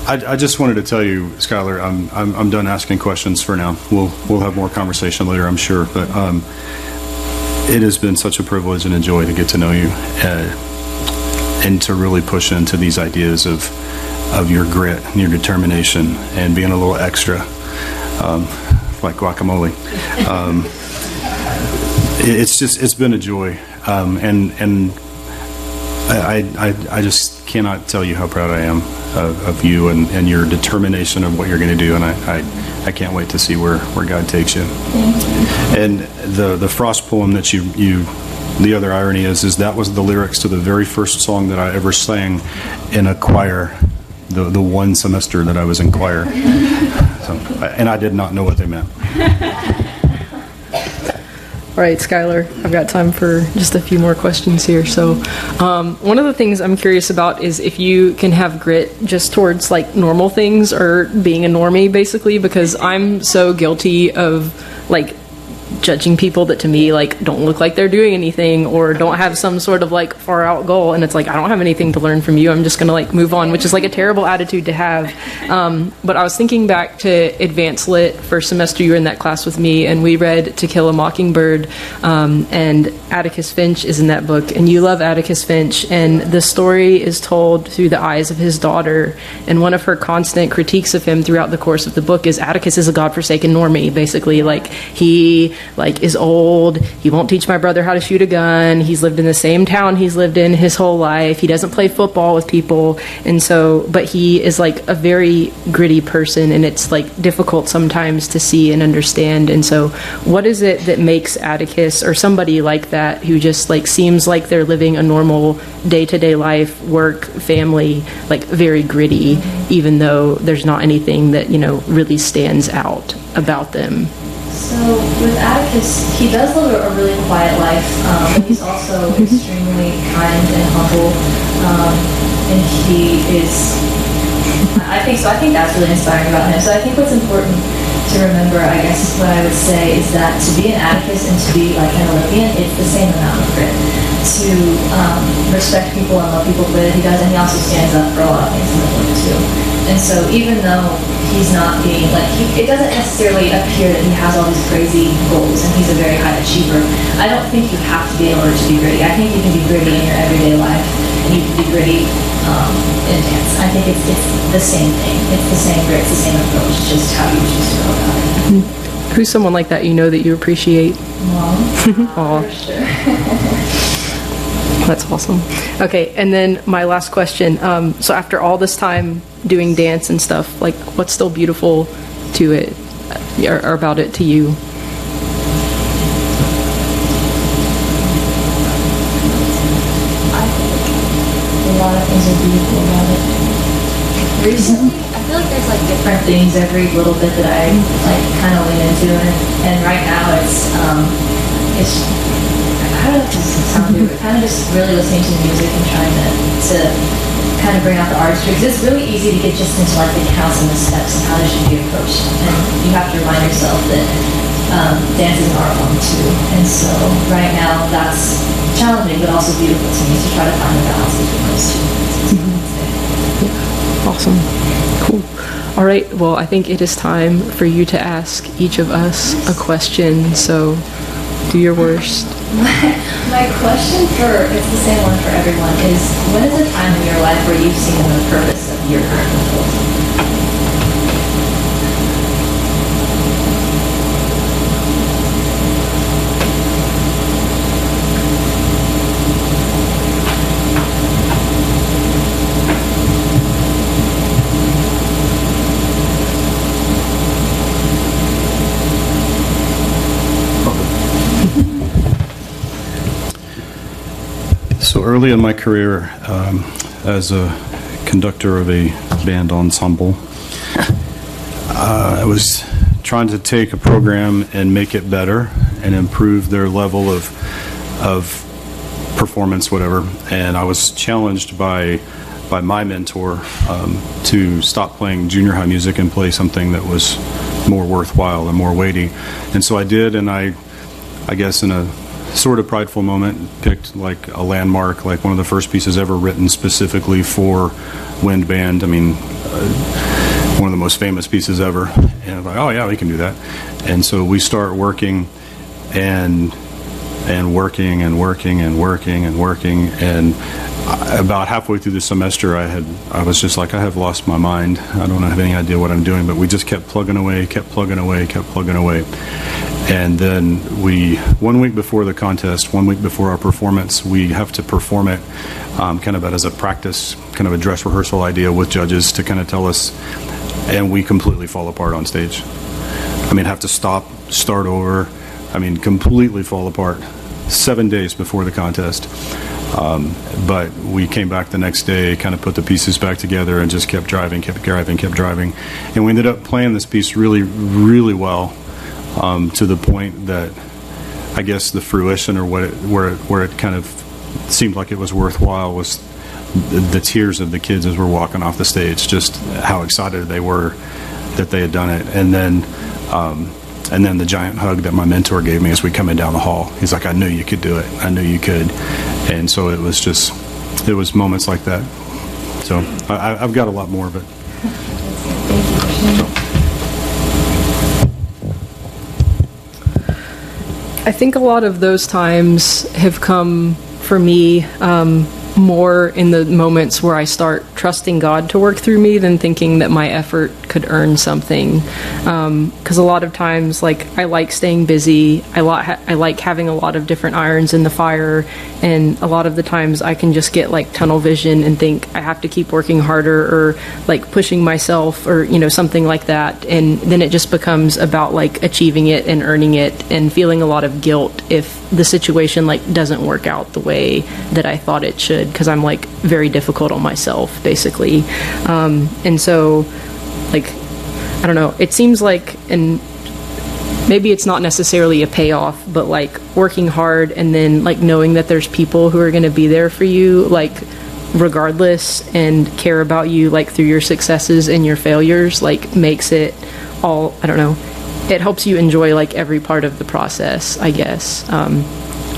I just wanted to tell you, Skyler, I'm done asking questions for now. We'll have more conversation later, I'm sure. But it has been such a privilege and a joy to get to know you, and to really push into these ideas of your grit and your determination and being a little extra, like guacamole. It's been a joy, and I just cannot tell you how proud I am of you and your determination of what you're going to do, and I can't wait to see where God takes you. And the Frost poem that you the other irony is that was the lyrics to the very first song that I ever sang in a choir, the one semester that I was in choir, and I did not know what they meant. All right, Skyler, I've got time for just a few more questions here. So one of the things I'm curious about is if you can have grit just towards like normal things or being a normie, basically, because I'm so guilty of like judging people that to me like don't look like they're doing anything or don't have some sort of like far out goal, and it's like I don't have anything to learn from you, I'm just gonna like move on, which is like a terrible attitude to have. But I was thinking back to advanced lit first semester. You were in that class with me and we read To Kill a Mockingbird, and Atticus Finch is in that book, and you love Atticus Finch, and the story is told through the eyes of his daughter, and one of her constant critiques of him throughout the course of the book is Atticus is a godforsaken normie, basically. Like he is old, he won't teach my brother how to shoot a gun, he's lived in the same town he's lived in his whole life, he doesn't play football with people, and so, but he is like a very gritty person, and it's like difficult sometimes to see and understand. And so what is it that makes Atticus or somebody like that who just like seems like they're living a normal day-to-day life, work, family, like very gritty, even though there's not anything that, you know, really stands out about them? So with Atticus, he does live a really quiet life. He's also extremely kind and humble, and he is. I think that's really inspiring about him. So I think what's important to remember, I guess, what I would say is that to be an Atticus and to be like an Olympian, it's the same amount of grit. To respect people and love people the way that he does, and he also stands up for a lot of things in the book too. And so even though he's not being like, it doesn't necessarily appear that he has all these crazy goals and he's a very high achiever, I don't think you have to be in order to be gritty. I think you can be gritty in your everyday life, and you can be gritty in dance. I think it's the same thing. It's the same grit, it's the same approach, it's just how you choose to go about it. Who's someone like that you know that you appreciate? Mom. For sure. That's awesome. Okay, and then my last question. So after all this time doing dance and stuff, like what's still beautiful to it or about it to you? I think a lot of things are beautiful about it. Recently, I feel like there's like different things every little bit that I like kind of lean into, and right now it's I don't know if this sounds weird, but kind of just really listening to music and trying to kind of bring out the artistry. Because it's really easy to get just into like the counts and the steps and how they should be approached, and you have to remind yourself that dance is an art form too. And so right now that's challenging, but also beautiful to me to try to find a balance between those two. Awesome. Cool. All right. Well, I think it is time for you to ask each of us a question. So do your worst. My question it's the same one for everyone, is when is a time in your life where you've seen the purpose of your current fulfilled? So early in my career, as a conductor of a band ensemble, I was trying to take a program and make it better and improve their level of performance, whatever. And I was challenged by my mentor to stop playing junior high music and play something that was more worthwhile and more weighty. And so I did, and I guess in a sort of prideful moment, picked like a landmark, like one of the first pieces ever written specifically for wind band. I mean, one of the most famous pieces ever. And I was like, oh yeah, we can do that. And so we start working and working and working and working and working. And about halfway through the semester, I was just like, I have lost my mind. I don't have any idea what I'm doing. But we just kept plugging away, kept plugging away, kept plugging away. And then 1 week before the contest, 1 week before our performance, we have to perform it kind of as a practice, kind of a dress rehearsal idea with judges to kind of tell us, and we completely fall apart on stage. I mean, have to stop, start over, I mean, completely fall apart 7 days before the contest. But we came back the next day, kind of put the pieces back together and just kept driving. And we ended up playing this piece really, really well. To the point that I guess the fruition, or where it kind of seemed like it was worthwhile, was the tears of the kids as we're walking off the stage, just how excited they were that they had done it. And then the giant hug that my mentor gave me as we come in down the hall. He's like, I knew you could do it. I knew you could. And so it was moments like that. So I've got a lot more of it. I think a lot of those times have come for me more in the moments where I start trusting God to work through me than thinking that my effort could earn something. Because a lot of times, like, I like staying busy. I like having a lot of different irons in the fire. And a lot of the times I can just get like tunnel vision and think I have to keep working harder, or like pushing myself, or, you know, something like that. And then it just becomes about like achieving it and earning it, and feeling a lot of guilt if the situation like doesn't work out the way that I thought it should, because I'm like very difficult on myself, basically. And so, like, I don't know, it seems like, and maybe it's not necessarily a payoff, but like working hard and then like knowing that there's people who are going to be there for you, like regardless, and care about you like through your successes and your failures, like makes it all, I don't know, it helps you enjoy like every part of the process, I guess.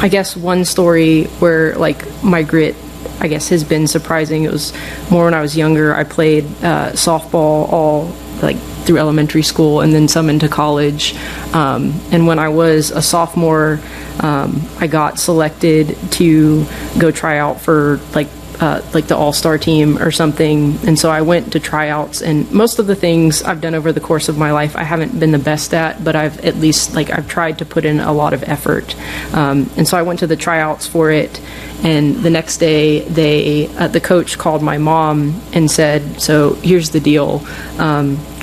I guess one story where like my grit, I guess, has been surprising. It was more when I was younger. I played softball all like through elementary school and then some into college. And when I was a sophomore, I got selected to go try out for like the all-star team or something. And so I went to tryouts, and most of the things I've done over the course of my life I haven't been the best at, but I've at least like I've tried to put in a lot of effort. And so I went to the tryouts for it, and the next day the coach called my mom and said, so here's the deal.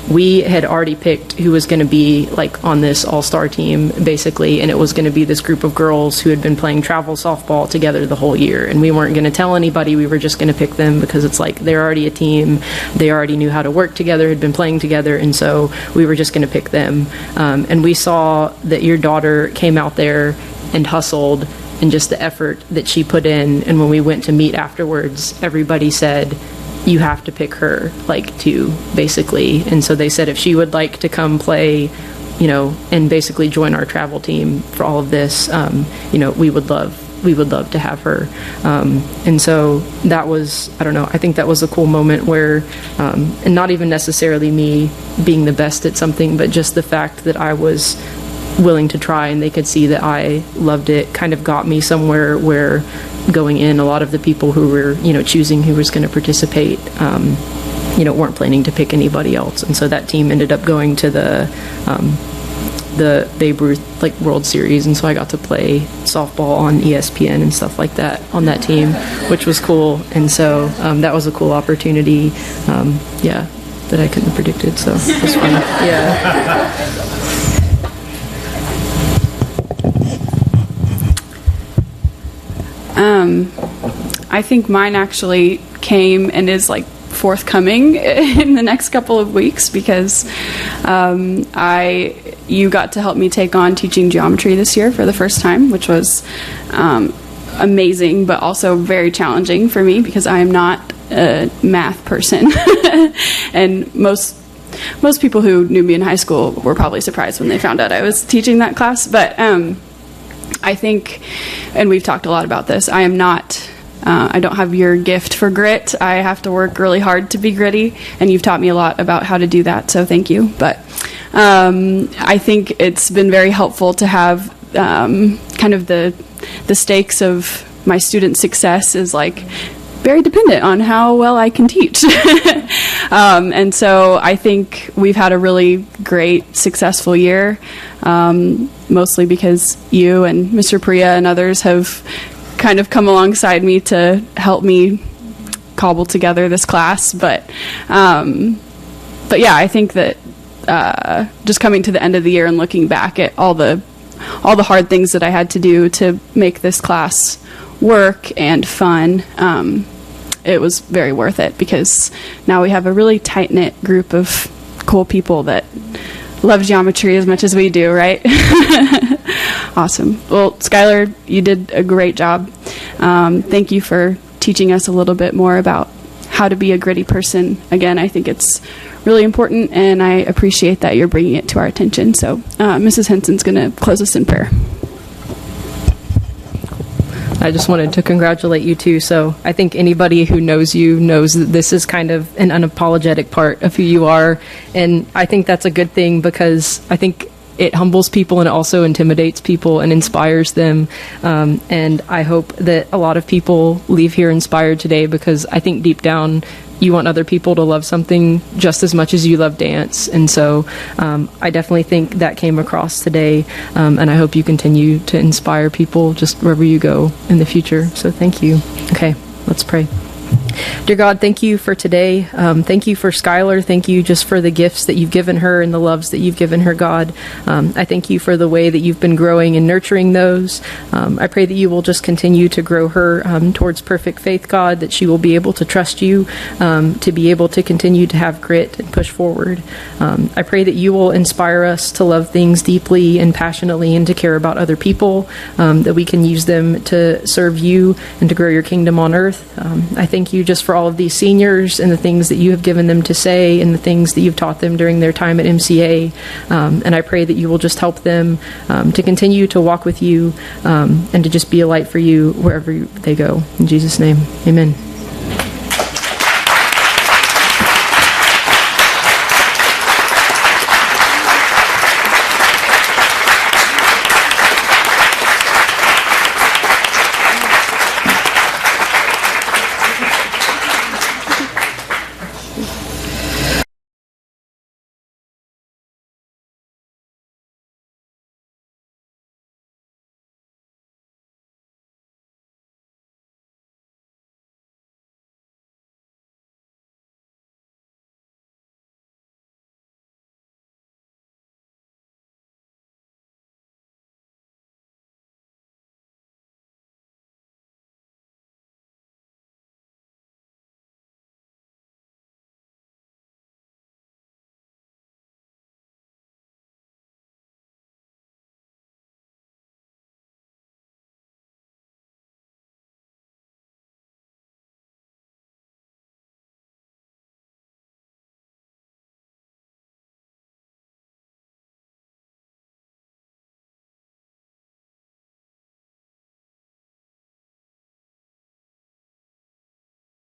we had already picked who was going to be like on this all-star team, basically, and it was going to be this group of girls who had been playing travel softball together the whole year, and we weren't going to tell anybody. We were just going to pick them because it's like they're already a team. They already knew how to work together, had been playing together, and so we were just going to pick them. And we saw that your daughter came out there and hustled, and just the effort that she put in. And when we went to meet afterwards, everybody said, you have to pick her, like, too, basically. And so they said if she would like to come play, you know, and basically join our travel team for all of this, you know, we would love to have her. And so that was, I don't know, I think that was a cool moment where, and not even necessarily me being the best at something, but just the fact that I was willing to try and they could see that I loved it, kind of got me somewhere where going in, a lot of the people who were, you know, choosing who was going to participate, you know, weren't planning to pick anybody else. And so that team ended up going to the Babe Ruth, like, World Series, and so I got to play softball on ESPN and stuff like that on that team, which was cool. And so that was a cool opportunity, yeah, that I couldn't have predicted, so it was fun. Yeah. I think mine actually came and is like forthcoming in the next couple of weeks because you got to help me take on teaching geometry this year for the first time, which was amazing, but also very challenging for me because I am not a math person. And most people who knew me in high school were probably surprised when they found out I was teaching that class. But I think, and we've talked a lot about this, I am not, I don't have your gift for grit. I have to work really hard to be gritty, and you've taught me a lot about how to do that, so thank you. But I think it's been very helpful to have kind of the stakes of my student success is like very dependent on how well I can teach. And so I think we've had a really great, successful year, mostly because you and Mr. Priya and others have kind of come alongside me to help me cobble together this class. But yeah, I think that just coming to the end of the year and looking back at all the hard things that I had to do to make this class work and fun, it was very worth it because now we have a really tight-knit group of cool people that love geometry as much as we do, right? Awesome. Well, Skyler, you did a great job. Thank you for teaching us a little bit more about how to be a gritty person. Again, I think it's really important, and I appreciate that you're bringing it to our attention. So Mrs. Henson's going to close us in prayer. I just wanted to congratulate you too. So I think anybody who knows you knows that this is kind of an unapologetic part of who you are. And I think that's a good thing because I think it humbles people and it also intimidates people and inspires them. And I hope that a lot of people leave here inspired today because I think deep down you want other people to love something just as much as you love dance. And so I definitely think that came across today. And I hope you continue to inspire people just wherever you go in the future. So thank you. Okay, let's pray. Dear God, thank you for today. Thank you for Skyler. Thank you just for the gifts that you've given her and the loves that you've given her, God. I thank you for the way that you've been growing and nurturing those. I pray that you will just continue to grow her towards perfect faith, God, that she will be able to trust you, to be able to continue to have grit and push forward. I pray that you will inspire us to love things deeply and passionately and to care about other people, that we can use them to serve you and to grow your kingdom on earth. I thank you just for all of these seniors and the things that you have given them to say and the things that you've taught them during their time at MCA. And I pray that you will just help them to continue to walk with you and to just be a light for you wherever they go. In Jesus' name, amen.